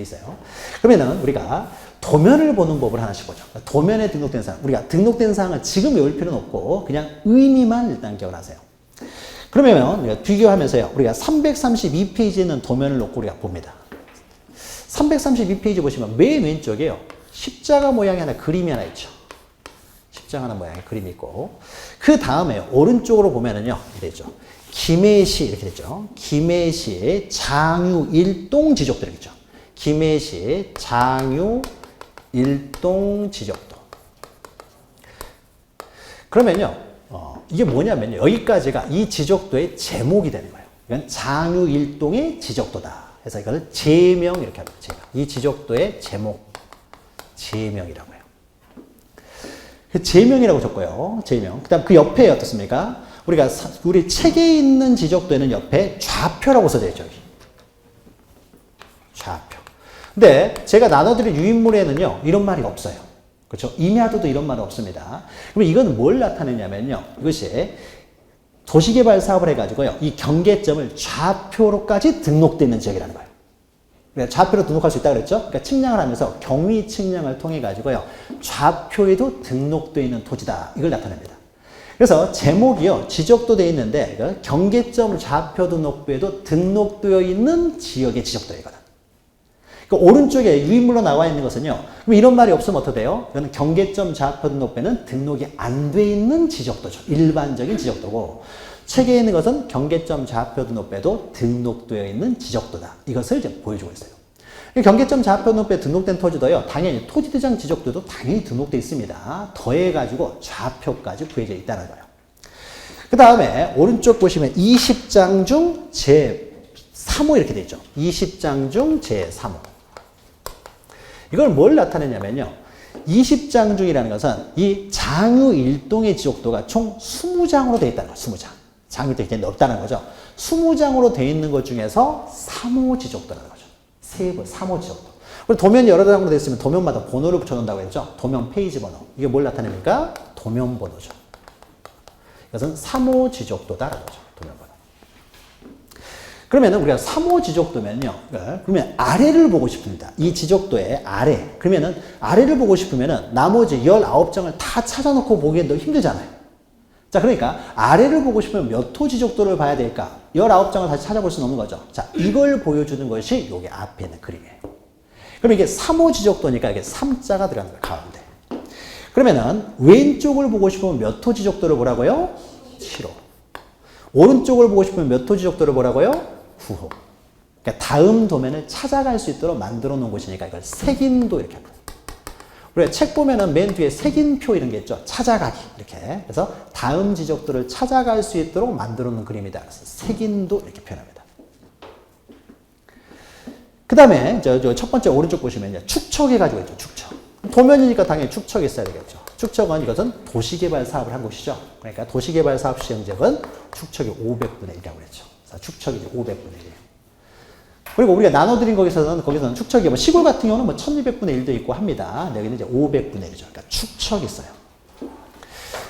있어요. 그러면은 우리가 도면을 보는 법을 하나씩 보죠. 도면에 등록된 사항. 우리가 등록된 사항을 지금 외울 필요는 없고 그냥 의미만 일단 기억을 하세요. 그러면 우리가 비교하면서요, 우리가 332페이지에 있는 도면을 놓고 우리가 봅니다. 332페이지 보시면 맨 왼쪽에요, 십자가 모양의 그림이 하나 있죠. 십자가 하나 모양의 그림이 있고, 그 다음에 오른쪽으로 보면은요, 이렇게 되죠. 김해시 이렇게 되죠. 김해시의 장유 일동 지적도 이렇게 있죠. 김해시 장유 일동 지적도. 그러면요, 이게 뭐냐면요, 여기까지가 이 지적도의 제목이 되는 거예요. 이건 장유 일동의 지적도다. 그래서 이걸 제명 이렇게 합니다. 제명. 이 지적도의 제목, 제명이라고 해요. 제명이라고 적고요. 제명. 그 다음 그 옆에 어떻습니까? 우리 책에 있는 지적도에는 옆에 좌표라고 써져 있죠. 여기. 좌표. 근데 제가 나눠드린 유인물에는요, 이런 말이 없어요. 그렇죠? 임야도도 이런 말은 없습니다. 그럼 이건 뭘 나타내냐면요, 이것이 도시개발 사업을 해가지고요, 이 경계점을 좌표로까지 등록되어 있는 지역이라는 거예요. 그러니까 좌표로 등록할 수 있다고 그랬죠? 그러니까 측량을 하면서 경위 측량을 통해 가지고요, 좌표에도 등록되어 있는 토지다. 이걸 나타냅니다. 그래서 제목이요. 지적도 되어 있는데 경계점 좌표 등록부에도 등록되어 있는 지역의 지적도이거든. 그러니까 오른쪽에 유인물로 나와 있는 것은요. 그럼 이런 말이 없으면 어떻게 돼요? 이거는 경계점 좌표 등록부에는 등록이 안 돼 있는 지적도죠. 일반적인 지적도고 책에 있는 것은 경계점 좌표 등록부에도 등록되어 있는 지적도다. 이것을 이제 보여주고 있어요. 경계점 좌표 등록부에 등록된 토지도요. 당연히 토지대장 지적도도 당연히 등록되어 있습니다. 더해가지고 좌표까지 구해져 있다는 거예요. 그 다음에 오른쪽 보시면 20장 중 제3호 이렇게 되어 있죠. 20장 중 제3호. 이걸 뭘 나타내냐면요. 20장 중이라는 것은 이 장의 일동의 지적도가 총 20장으로 되어 있다는 거예요. 20장. 장의 일동이 굉장히 넓다는 거죠. 20장으로 되어 있는 것 중에서 3호 지적도라는 거죠. 3호 지적도. 우리 도면이 여러 장으로 되어 있으면 도면마다 번호를 붙여놓는다고 했죠. 도면 페이지 번호. 이게 뭘 나타냅니까? 도면 번호죠. 이것은 3호 지적도다라는 거죠. 도면 번호. 그러면 우리가 3호 지적도면요. 그러면 아래를 보고 싶습니다. 이 지적도의 아래. 그러면은 아래를 보고 싶으면은 나머지 19장을 다 찾아놓고 보기엔 너무 힘들잖아요. 자, 그러니까 아래를 보고 싶으면 몇 호 지적도를 봐야 될까? 19장을 다시 찾아볼 수는 없는 거죠. 자, 이걸 보여주는 것이 여기 앞에 있는 그림이에요. 그럼 이게 3호 지적도니까 이게 3자가 들어가는 거예요. 가운데. 그러면은 왼쪽을 보고 싶으면 몇 호 지적도를 보라고요? 7호. 오른쪽을 보고 싶으면 몇 호 지적도를 보라고요? 9호. 그러니까 다음 도면을 찾아갈 수 있도록 만들어 놓은 곳이니까 이걸 색인도 이렇게 합니다. 우리가 책 보면은 맨 뒤에 색인표 이런 게 있죠. 찾아가기. 이렇게. 그래서 다음 지적도를 찾아갈 수 있도록 만들어 놓은 그림이다. 그래서 색인도 이렇게 표현합니다. 그 다음에 첫 번째 오른쪽 보시면 이제 축척해가지고 있죠. 축척. 도면이니까 당연히 축척이 있어야 되겠죠. 축척은 이것은 도시개발 사업을 한 곳이죠. 그러니까 도시개발 사업 시행적은 축척이 500분의 1이라고 그랬죠. 그래서 축척이 500분의 1이에요. 그리고 우리가 나눠드린 거기서는 축척이 뭐 시골 같은 경우는 뭐 1200분의 1도 있고 합니다. 여기는 이제 500분의 1이죠. 그러니까 축척이 있어요.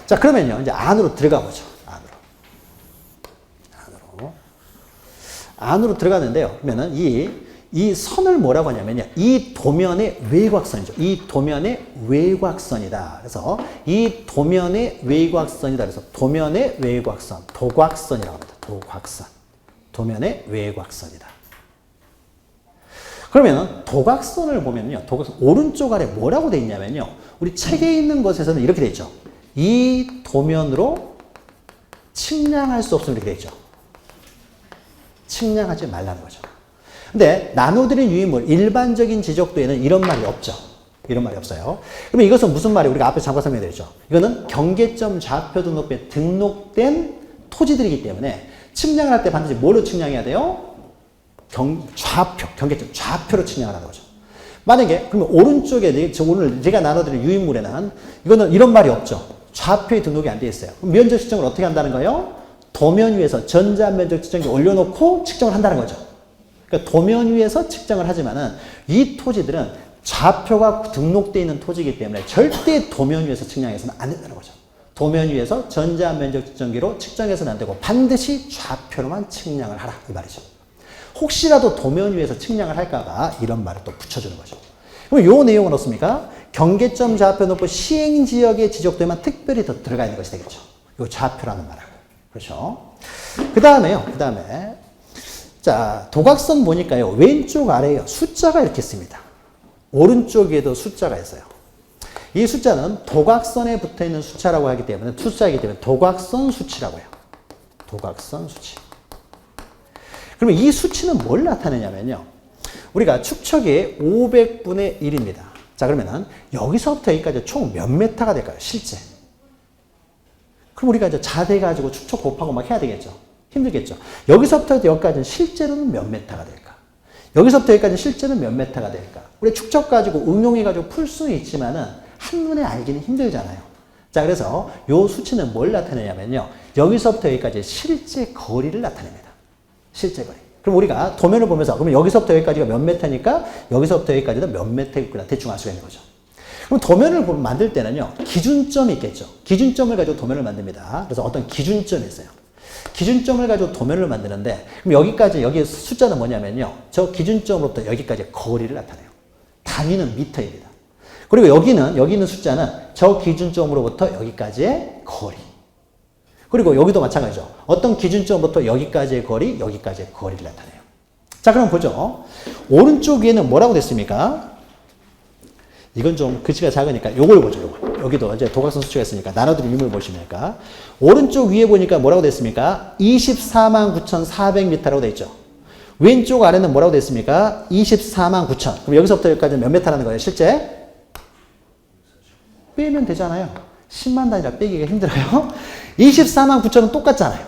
자, 그러면요. 이제 안으로 들어가 보죠. 안으로 들어가는데요. 그러면은 이 선을 뭐라고 하냐면요. 이 도면의 외곽선이죠. 이 도면의 외곽선이다. 그래서 이 도면의 외곽선이다. 그래서 도면의 외곽선, 도곽선이라고 합니다. 도곽선. 도면의 외곽선이다. 그러면 도곽선을 보면요. 도곽선 오른쪽 아래 뭐라고 되어 있냐면요. 우리 책에 있는 것에서는 이렇게 되어 있죠. 이 도면으로 측량할 수 없으면 이렇게 되어 있죠. 측량하지 말라는 거죠. 근데 나눠드린 유인물, 일반적인 지적도에는 이런 말이 없죠. 이런 말이 없어요. 그러면 이것은 무슨 말이에요? 우리가 앞에 잠깐 설명드렸죠. 이거는 경계점 좌표 등록부에 등록된 토지들이기 때문에 측량을 할 때 반드시 뭐로 측량해야 돼요? 좌표, 경계점 좌표로 측량을 하는 거죠. 만약에 그러면 오른쪽에 오늘 제가 나눠드린 유인물에는 이거는 이런 말이 없죠. 좌표에 등록이 안 돼 있어요. 그럼 면적 측정을 어떻게 한다는 거예요? 도면 위에서 전자면적 측정기 올려놓고 측정을 한다는 거죠. 그러니까 도면 위에서 측정을 하지만은 이 토지들은 좌표가 등록되어 있는 토지이기 때문에 절대 도면 위에서 측량해서는 안 된다는 거죠. 도면 위에서 전자면적 측정기로 측정해서는 안 되고 반드시 좌표로만 측량을 하라 이 말이죠. 혹시라도 도면 위에서 측량을 할까봐 이런 말을 또 붙여주는 거죠. 그럼 이 내용은 어떻습니까? 경계점 좌표 높고 시행지역의 지적도에만 특별히 더 들어가 있는 것이 되겠죠. 이 좌표라는 말하고. 그렇죠. 그 다음에 자, 도각선 보니까요. 왼쪽 아래에 숫자가 이렇게 있습니다. 오른쪽에도 숫자가 있어요. 이 숫자는 도각선에 붙어 있는 숫자라고 하기 때문에 숫자이기 때문에 도각선 수치라고 해요. 도각선 수치. 그러면 이 수치는 뭘 나타내냐면요. 우리가 축척이 500분의 1입니다. 자, 그러면은 여기서부터 여기까지 총 몇 메타가 될까요? 실제. 그럼 우리가 이제 자대가지고 축척 곱하고 막 해야 되겠죠. 힘들겠죠. 여기서부터 여기까지는 실제로는 몇 메타가 될까? 여기서부터 여기까지는 실제는 몇 메타가 될까? 우리 축척 가지고 응용해가지고 풀 수는 있지만은 한눈에 알기는 힘들잖아요. 자, 그래서 요 수치는 뭘 나타내냐면요. 여기서부터 여기까지 실제 거리를 나타냅니다. 실제 거리. 그럼 우리가 도면을 보면서 그러면 여기서부터 여기까지가 몇 메타니까 여기서부터 여기까지도 몇 메타겠구나 대충 알 수가 있는 거죠. 그럼 도면을 만들 때는요. 기준점이 있겠죠. 기준점을 가지고 도면을 만듭니다. 그래서 어떤 기준점이 있어요. 기준점을 가지고 도면을 만드는데 그럼 여기까지 여기 숫자는 뭐냐면요. 저 기준점으로부터 여기까지 거리를 나타내요. 단위는 미터입니다. 그리고 여기 있는 숫자는 저 기준점으로부터 여기까지의 거리. 그리고 여기도 마찬가지죠. 어떤 기준점부터 여기까지의 거리, 여기까지의 거리를 나타내요. 자, 그럼 보죠. 오른쪽 위에는 뭐라고 됐습니까? 이건 좀 글씨가 작으니까 요걸 보죠. 요걸. 여기도 이제 도각선 수치가 있으니까 나눠드린 유물 보시니까 오른쪽 위에 보니까 뭐라고 됐습니까? 249,400m라고 돼 있죠. 왼쪽 아래는 뭐라고 됐습니까? 249,000. 그럼 여기서부터 여기까지는 몇 m라는 거예요? 실제? 빼면 되잖아요. 10만 단위라 빼기가 힘들어요. 249,000은 똑같잖아요.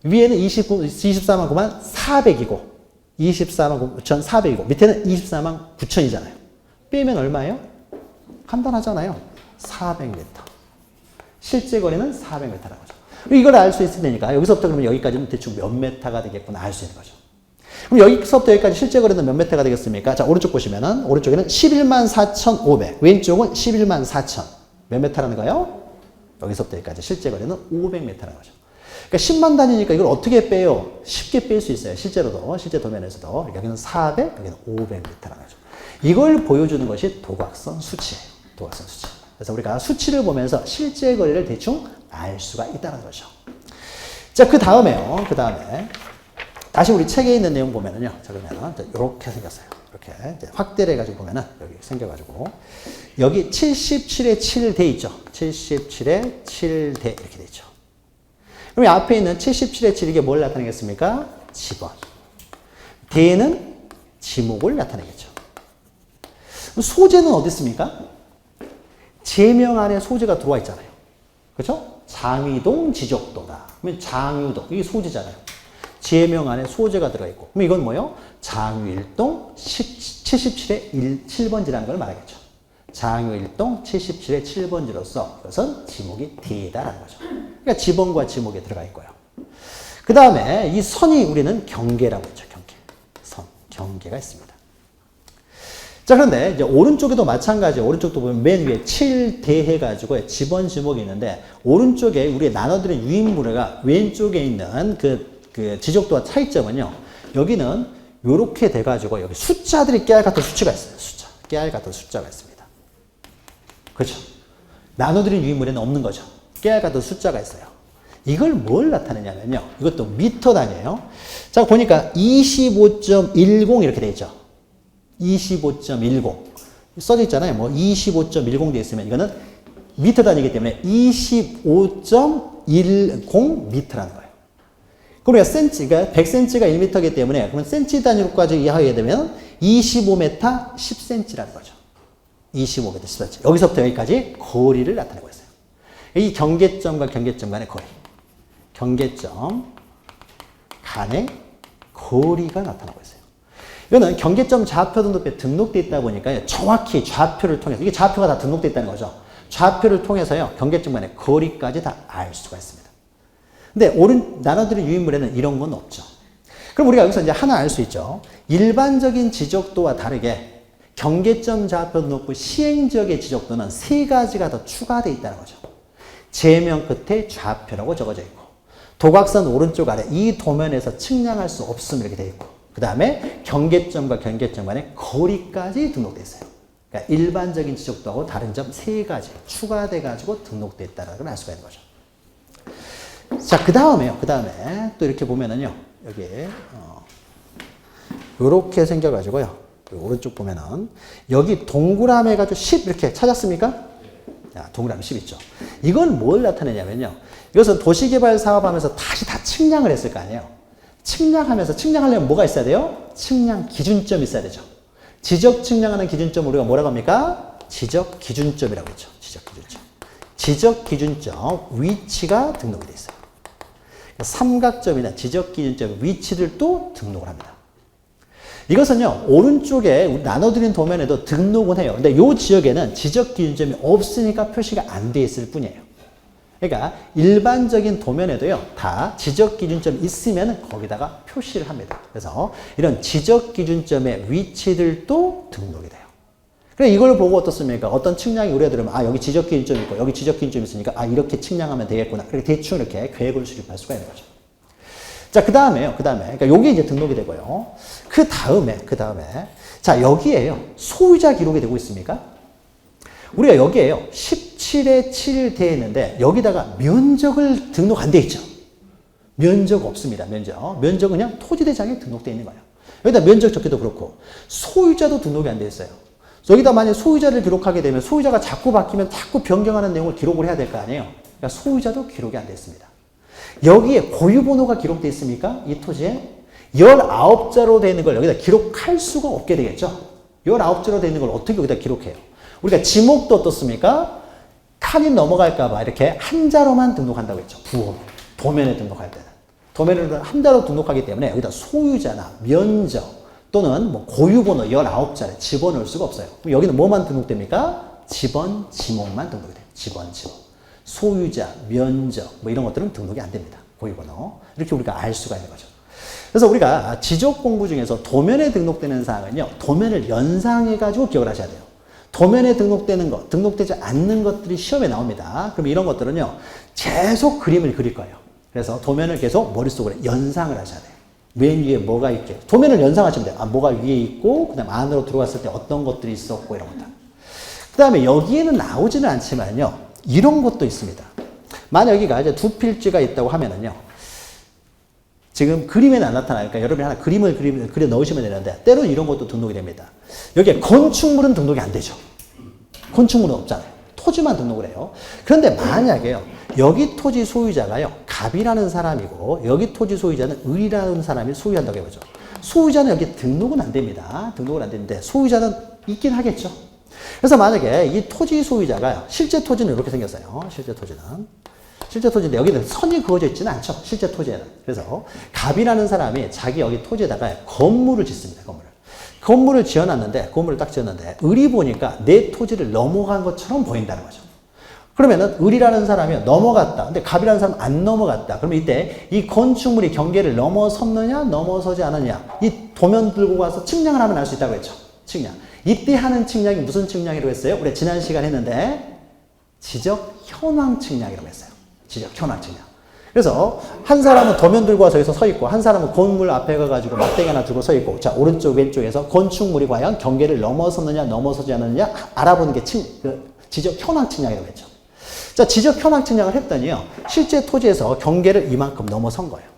위에는 249,400이고 249,400이고 밑에는 249,000이잖아요. 빼면 얼마예요? 간단하잖아요. 400m. 실제 거리는 400m라는 거죠. 이걸 알 수 있을 테니까 여기서부터 그러면 여기까지는 대충 몇 m가 되겠구나 알 수 있는 거죠. 그럼 여기서부터 여기까지 실제 거리는 몇 m가 되겠습니까? 자, 오른쪽 보시면은 오른쪽에는 114,500, 왼쪽은 114,000. 몇 m라는 거예요? 여기서부터 여기까지 실제 거리는 500m라는 거죠. 그러니까 10만 단위니까 이걸 어떻게 빼요? 쉽게 뺄 수 있어요. 실제로도, 실제 도면에서도. 여기는 400, 여기는 500m라는 거죠. 이걸 보여주는 것이 도각선 수치예요. 도각선 수치. 그래서 우리가 수치를 보면서 실제 거리를 대충 알 수가 있다는 거죠. 자, 그 다음에 다시 우리 책에 있는 내용 보면은요. 자, 그러면은 이렇게 생겼어요. 이렇게 이제 확대를 해가지고 보면은 여기 생겨가지고 여기 77에 7 돼 있죠. 77에 7 돼 이렇게 돼 있죠. 그럼 앞에 있는 77에 7 이게 뭘 나타내겠습니까? 지번. 대는 지목을 나타내겠죠. 소재는 어디 있습니까? 제명 안에 소재가 들어와 있잖아요. 그렇죠? 장위동 지적도다. 그러면 장유동 이게 소재잖아요. 제명 안에 소재가 들어가 있고. 그럼 이건 뭐예요? 장유일동 77의 7번지라는 걸 말하겠죠. 장유일동 77의 7번지로서 이것은 지목이 D다라는 거죠. 그러니까 지번과 지목에 들어가 있고요. 그 다음에 이 선이 우리는 경계라고 했죠. 경계. 선, 경계가 있습니다. 자, 그런데 이제 오른쪽에도 마찬가지예요. 오른쪽도 보면 맨 위에 7대 해가지고 지번 지목이 있는데 오른쪽에 우리 나눠드린 유인물회가 왼쪽에 있는 그 지적도와 차이점은요. 여기는 이렇게 돼가지고 여기 숫자들이 깨알 같은 수치가 있어요. 숫자. 깨알 같은 숫자가 있습니다. 그렇죠? 나눠드린 유인물에는 없는 거죠. 깨알 같은 숫자가 있어요. 이걸 뭘 나타내냐면요. 이것도 미터 단위예요. 자, 보니까 25.10 이렇게 돼 있죠. 25.10 써져 있잖아요. 뭐 25.10 되어 있으면 이거는 미터 단위이기 때문에 25.10 미터라는 거예요. 그러면 센치가 100cm가 1m이기 때문에 그러면 센치 단위로까지 이해하게 되면 25m 10cm라는 거죠. 25m 10cm. 여기서부터 여기까지 거리를 나타내고 있어요. 이 경계점과 경계점 간의 거리. 경계점 간의 거리가 나타나고 있어요. 이거는 경계점 좌표 등록표에 등록되어 있다 보니까 정확히 좌표를 통해서 이게 좌표가 다 등록되어 있다는 거죠. 좌표를 통해서요. 경계점 간의 거리까지 다 알 수가 있습니다. 근데 나눠드린 유인물에는 이런 건 없죠. 그럼 우리가 여기서 이제 하나 알 수 있죠. 일반적인 지적도와 다르게 경계점 좌표 등록부 시행지역의 지적도는 3가지가 더 추가되어 있다는 거죠. 제명 끝에 좌표라고 적어져 있고 도각선 오른쪽 아래 이 도면에서 측량할 수 없음 이렇게 되어 있고 그 다음에 경계점과 경계점 간의 거리까지 등록되어 있어요. 그러니까 일반적인 지적도하고 다른 점 3가지 추가돼 가지고 등록되어 있다는 걸 알 수가 있는 거죠. 자, 그 다음에 또 이렇게 보면은요, 여기, 요렇게 생겨가지고요, 오른쪽 보면은, 여기 동그라미 해가지고 10 이렇게 찾았습니까? 자, 동그라미 10 있죠. 이건 뭘 나타내냐면요, 이것은 도시개발 사업하면서 다시 다 측량을 했을 거 아니에요. 측량하려면 뭐가 있어야 돼요? 측량 기준점이 있어야 되죠. 지적 측량하는 기준점 우리가 뭐라고 합니까? 지적 기준점이라고 했죠. 지적 기준점. 지적 기준점 위치가 등록이 되어 있어요. 삼각점이나 지적 기준점 위치들도 등록을 합니다. 이것은요, 오른쪽에 나눠드린 도면에도 등록은 해요. 근데 이 지역에는 지적 기준점이 없으니까 표시가 안 돼 있을 뿐이에요. 그러니까 일반적인 도면에도요, 다 지적 기준점이 있으면 거기다가 표시를 합니다. 그래서 이런 지적 기준점의 위치들도 등록이 돼요. 그래 이걸 보고 어떻습니까? 어떤 측량이 우리가 들으면 아 여기 지적 기준점이 있고 여기 지적 기준점이 있으니까 아 이렇게 측량하면 되겠구나. 이렇게 대충 이렇게 계획을 수립할 수가 있는 거죠. 자, 그 다음에요. 그러니까 요게 이제 등록이 되고요. 그 다음에 자 여기에요. 소유자 기록이 되고 있습니까? 우리가 여기에요. 7에 7 되어 있는데 여기다가 면적을 등록 안 돼 있죠. 면적 없습니다. 면적은 그냥 토지대장에 등록되어 있는 거예요. 여기다 면적 적기도 그렇고 소유자도 등록이 안 돼 있어요. 여기다 만약 소유자를 기록하게 되면 소유자가 자꾸 바뀌면 자꾸 변경하는 내용을 기록을 해야 될 거 아니에요. 그러니까 소유자도 기록이 안 돼 있습니다. 여기에 고유번호가 기록되어 있습니까? 이 토지에 19자로 되어 있는 걸 여기다 기록할 수가 없게 되겠죠. 19자로 되어 있는 걸 어떻게 여기다 기록해요? 우리가 지목도 어떻습니까? 칸이 넘어갈까봐 이렇게 한자로만 등록한다고 했죠. 부호, 도면에 등록할 때는. 도면을 한자로 등록하기 때문에 여기다 소유자나 면적 또는 뭐 고유번호 19자를 집어넣을 수가 없어요. 그럼 여기는 뭐만 등록됩니까? 집원, 지목만 등록이 돼요. 집원, 지목. 소유자, 면적 뭐 이런 것들은 등록이 안 됩니다. 고유번호. 이렇게 우리가 알 수가 있는 거죠. 그래서 우리가 지적 공부 중에서 도면에 등록되는 사항은요. 도면을 연상해가지고 기억을 하셔야 돼요. 도면에 등록되는 것, 등록되지 않는 것들이 시험에 나옵니다. 그럼 이런 것들은요. 계속 그림을 그릴 거예요. 그래서 도면을 계속 머릿속으로 연상을 하셔야 돼요. 맨 위에 뭐가 있게. 도면을 연상하시면 돼요. 아, 뭐가 위에 있고, 그 다음 안으로 들어갔을 때 어떤 것들이 있었고, 이런 것들. 그 다음에 여기에는 나오지는 않지만요. 이런 것도 있습니다. 만약 여기가 이제 두 필지가 있다고 하면은요. 지금 그림에는 안 나타나니까 여러분이 하나 그림을 그려 넣으시면 되는데, 때로는 이런 것도 등록이 됩니다. 여기에 건축물은 등록이 안 되죠. 건축물은 없잖아요. 토지만 등록을 해요. 그런데 만약에요. 여기 토지 소유자가요. 갑이라는 사람이고 여기 토지 소유자는 을이라는 사람이 소유한다고 해보죠. 소유자는 여기 등록은 안 됩니다. 등록은 안 되는데 소유자는 있긴 하겠죠. 그래서 만약에 이 토지 소유자가요. 실제 토지는 이렇게 생겼어요. 실제 토지인데 여기는 선이 그어져 있지는 않죠. 실제 토지에는. 그래서 갑이라는 사람이 자기 여기 토지에다가 건물을 짓습니다. 건물을 지어놨는데, 건물을 딱 지었는데, 을이 보니까 내 토지를 넘어간 것처럼 보인다는 거죠. 그러면은, 을이라는 사람이 넘어갔다. 근데 갑이라는 사람은 안 넘어갔다. 그러면 이때 이 건축물이 경계를 넘어섰느냐, 넘어서지 않았느냐. 이 도면 들고 가서 측량을 하면 알 수 있다고 했죠. 측량. 이때 하는 측량이 무슨 측량이라고 했어요? 우리 지난 시간 했는데, 지적 현황 측량이라고 했어요. 지적 현황 측량. 그래서 한 사람은 도면 들고 와서 여기서 서 있고 한 사람은 건물 앞에 가가지고 막대기 하나 들고 서 있고 자 오른쪽 왼쪽에서 건축물이 과연 경계를 넘어섰느냐 넘어서지 않느냐 알아보는 게 지적 현황 측량이라고 했죠. 자 지적 현황 측량을 했더니요 실제 토지에서 경계를 이만큼 넘어선 거예요.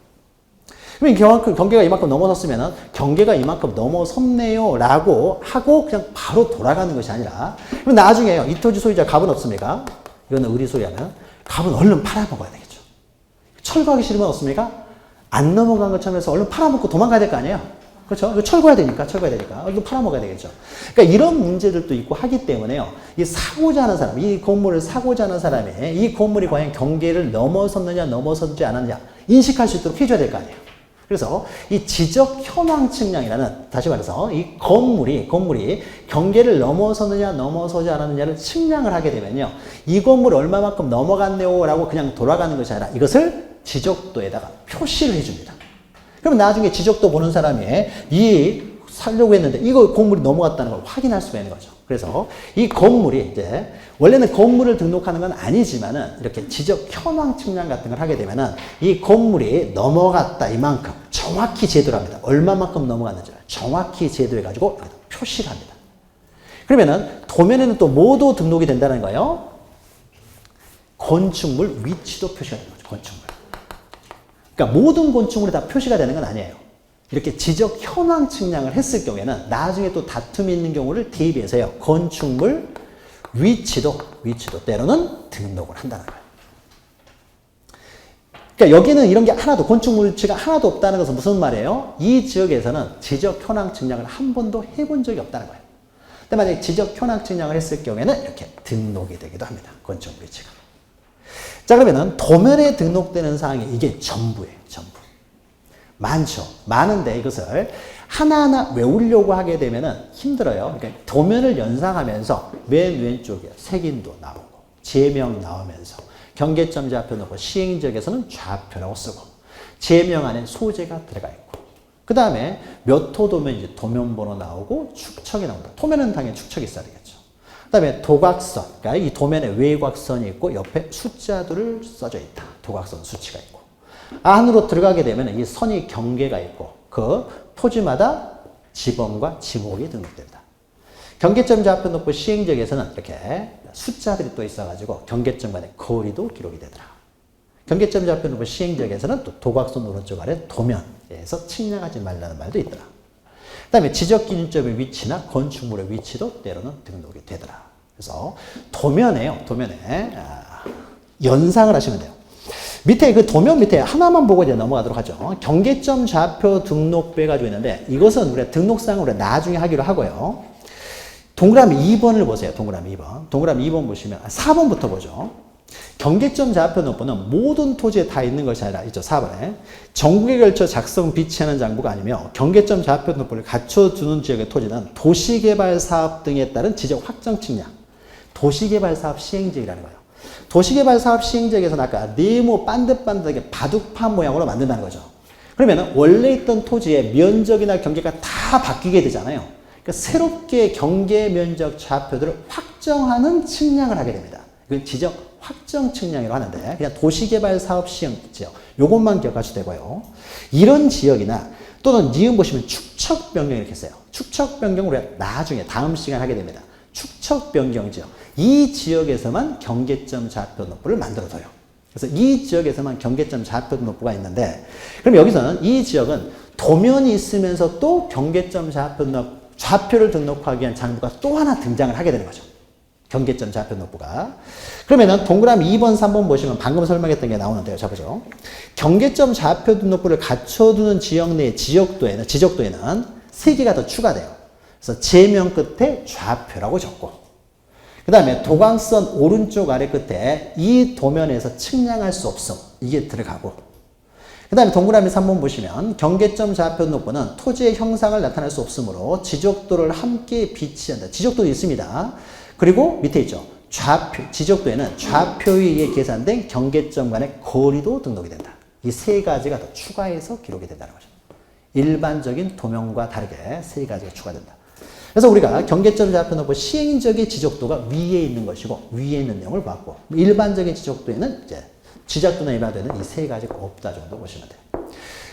그러면 경계가 이만큼 넘어섰으면 경계가 이만큼 넘어섰네요 라고 하고 그냥 바로 돌아가는 것이 아니라 그럼 나중에요 이 토지 소유자 갑은 없습니까? 이거는 을이 소유하면 갑은 얼른 팔아먹어야 되겠죠. 철거하기 싫으면 없습니까? 안 넘어간 것처럼 해서 얼른 팔아먹고 도망가야 될 거 아니에요? 그렇죠? 철거해야 되니까. 이거 팔아먹어야 되겠죠. 그러니까 이런 문제들도 있고 하기 때문에요. 이 사고자 하는 사람, 이 건물을 사고자 하는 사람이 이 건물이 과연 경계를 넘어섰느냐, 넘어서지 않았느냐 인식할 수 있도록 해줘야 될 거 아니에요. 그래서 이 지적 현황 측량이라는 다시 말해서 이 건물이 경계를 넘어섰느냐 넘어서지 않았느냐를 측량을 하게 되면요. 이 건물 얼마만큼 넘어갔네요 라고 그냥 돌아가는 것이 아니라 이것을 지적도에다가 표시를 해줍니다. 그럼 나중에 지적도 보는 사람이 살려고 했는데 이거 건물이 넘어갔다는 걸 확인할 수가 있는 거죠. 그래서 이 건물이 이제 원래는 건물을 등록하는 건 아니지만은 이렇게 지적 현황 측량 같은 걸 하게 되면은 이 건물이 넘어갔다 이만큼 정확히 제도를 합니다. 얼마만큼 넘어갔는지 정확히 제도해 가지고 표시를 합니다. 그러면은 도면에는 또 뭐도 등록이 된다는 거예요? 건축물 위치도 표시가 되는 거죠. 건축물. 그러니까 모든 건축물이 다 표시가 되는 건 아니에요. 이렇게 지적 현황 측량을 했을 경우에는 나중에 또 다툼이 있는 경우를 대비해서요. 건축물 위치도 때로는 등록을 한다는 거예요. 그러니까 여기는 이런 게 하나도 건축물 위치가 하나도 없다는 것은 무슨 말이에요? 이 지역에서는 지적 현황 측량을 한 번도 해본 적이 없다는 거예요. 근데 만약에 지적 현황 측량을 했을 경우에는 이렇게 등록이 되기도 합니다. 건축물 위치가. 자 그러면은 도면에 등록되는 사항이 이게 전부예요. 전부. 많죠. 많은데 이것을 하나하나 외우려고 하게 되면은 힘들어요. 그러니까 도면을 연상하면서 맨 왼쪽에 색인도 나오고 제명 나오면서 경계점 좌표 넣고 시행지역에서는 좌표라고 쓰고 제명 안에 소재가 들어가 있고 그 다음에 몇 호 도면 이제 도면 번호 나오고 축척이 나온다. 도면은 당연히 축척이 있어야 되겠죠. 그 다음에 도각선, 그러니까 이 도면에 외곽선이 있고 옆에 숫자들을 써져 있다. 도각선 수치가 있고 안으로 들어가게 되면 이 선이 경계가 있고 그 토지마다 지번과 지목이 등록됩니다. 경계점 좌표 놓고 시행지역에서는 이렇게 숫자들이 또 있어가지고 경계점 간의 거리도 기록이 되더라. 경계점 좌표등록부 시행지역에서는 또 도각선 오른쪽 아래 도면에서 측량하지 말라는 말도 있더라. 그 다음에 지적기준점의 위치나 건축물의 위치도 때로는 등록이 되더라. 그래서 도면에 연상을 하시면 돼요. 밑에 그 도면 밑에 하나만 보고 이제 넘어가도록 하죠. 경계점 좌표 등록부에 가지고 있는데 이것은 우리가 등록상으로 나중에 하기로 하고요. 동그라미 2번을 보세요. 동그라미 2번. 동그라미 2번 보시면 4번부터 보죠. 경계점 좌표 등록부는 모든 토지에 다 있는 것이 아니라 있죠. 4번에 전국에 걸쳐 작성 비치하는 장부가 아니며 경계점 좌표 등록부를 갖춰두는 지역의 토지는 도시개발사업 등에 따른 지적 확정 측량. 도시개발사업 시행지역이라는 거예요. 도시개발사업 시행지역에서는 아까 네모 반듯반듯하게 바둑판 모양으로 만든다는 거죠. 그러면 원래 있던 토지의 면적이나 경계가 다 바뀌게 되잖아요. 그러니까 새롭게 경계 면적 좌표들을 확정하는 측량을 하게 됩니다. 이건 지적 확정 측량이라고 하는데 그냥 도시개발사업 시행지역 요것만 기억하셔도 되고요. 이런 지역이나 또는 니은 보시면 축척 변경 이렇게 써요. 축척 변경을 우리가 나중에 다음 시간 하게 됩니다. 축척 변경 지역. 이 지역에서만 경계점 좌표 등록부를 만들어둬요. 그래서 이 지역에서만 경계점 좌표 등록부가 있는데 그럼 여기서는 이 지역은 도면이 있으면서 또 경계점 좌표를 등록하기 위한 장부가 또 하나 등장을 하게 되는 거죠. 경계점 좌표 등록부가. 그러면은 동그라미 2번, 3번 보시면 방금 설명했던 게 나오는데요. 자, 보죠. 경계점 좌표 등록부를 갖춰두는 지역 내의 지적도에는 3개가 더 추가돼요. 그래서 제명 끝에 좌표라고 적고 그 다음에 도광선 오른쪽 아래 끝에 이 도면에서 측량할 수 없음 이게 들어가고 그 다음에 동그라미 3번 보시면 경계점 좌표 등록부는 토지의 형상을 나타낼 수 없으므로 지적도를 함께 비치한다. 지적도도 있습니다. 그리고 밑에 있죠. 좌표, 지적도에는 좌표에 의해 계산된 경계점 간의 거리도 등록이 된다. 이 세 가지가 더 추가해서 기록이 된다는 거죠. 일반적인 도면과 다르게 세 가지가 추가된다. 그래서 우리가 경계점 좌표 등록부 시행지역의 지적도가 위에 있는 것이고 위에 있는 내용을 봤고 일반적인 지적도에는 이제 지적도나 일반도에는 이 세 가지가 없다 정도 보시면 돼요.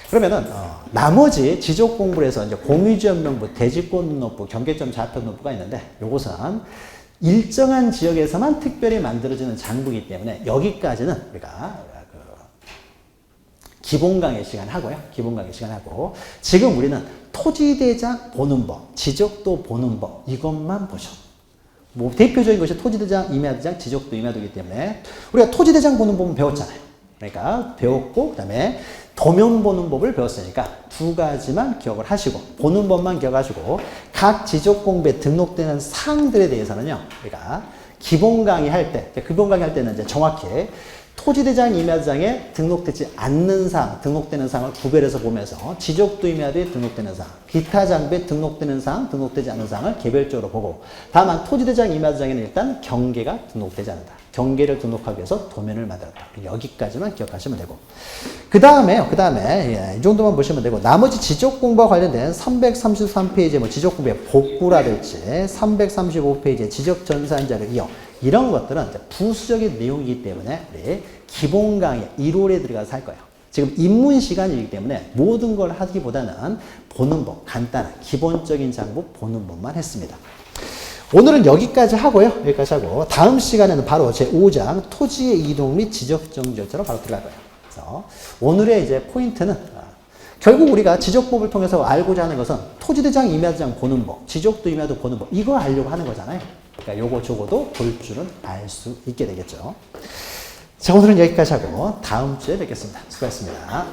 그러면은 나머지 지적 공부를 해서 이제 공유지역명부, 대지권 등록부, 경계점 좌표 등록부가 있는데 요것은 일정한 지역에서만 특별히 만들어지는 장부이기 때문에 여기까지는 우리가 기본 강의 시간 하고요. 기본 강의 시간 하고 지금 우리는 토지대장 보는 법, 지적도 보는 법 이것만 보죠. 뭐 대표적인 것이 토지대장, 임야대장, 지적도, 임야도이기 때문에 우리가 토지대장 보는 법은 배웠잖아요. 그러니까 배웠고 그다음에 도면 보는 법을 배웠으니까 두 가지만 기억을 하시고 보는 법만 기억하시고 각 지적 공부에 등록되는 사항들에 대해서는요. 우리가 기본 강의 할 때, 기본 강의 할 때는 이제 정확히 토지대장, 임야대장에 등록되지 않는 사항, 등록되는 사항을 구별해서 보면서 지적도, 임야도에 등록되는 사항, 기타 장부에 등록되는 사항, 등록되지 않는 사항을 개별적으로 보고 다만 토지대장, 임야대장에는 일단 경계가 등록되지 않는다. 경계를 등록하기 위해서 도면을 만들었다. 여기까지만 기억하시면 되고 그 다음에 이 정도만 보시면 되고 나머지 지적 공부와 관련된 333페이지의 뭐 지적 공부의 복구라든지 335페이지의 지적 전산 자료 이어 이런 것들은 이제 부수적인 내용이기 때문에 우리 기본 강의 1월에 들어가서 할 거예요. 지금 입문 시간이기 때문에 모든 걸 하기보다는 보는 법, 간단한 기본적인 장부 보는 법만 했습니다. 오늘은 여기까지 하고요. 여기까지 하고 다음 시간에는 바로 제 5장 토지의 이동 및 지적정지 절차로 바로 들어갈 거예요. 그래서 오늘의 이제 포인트는 결국 우리가 지적법을 통해서 알고자 하는 것은 토지대장, 임야대장 보는 법, 지적도, 임야도 보는 법 이거 알려고 하는 거잖아요. 그러니까 요거 저거도 볼 줄은 알 수 있게 되겠죠. 자, 오늘은 여기까지 하고 다음 주에 뵙겠습니다. 수고하셨습니다.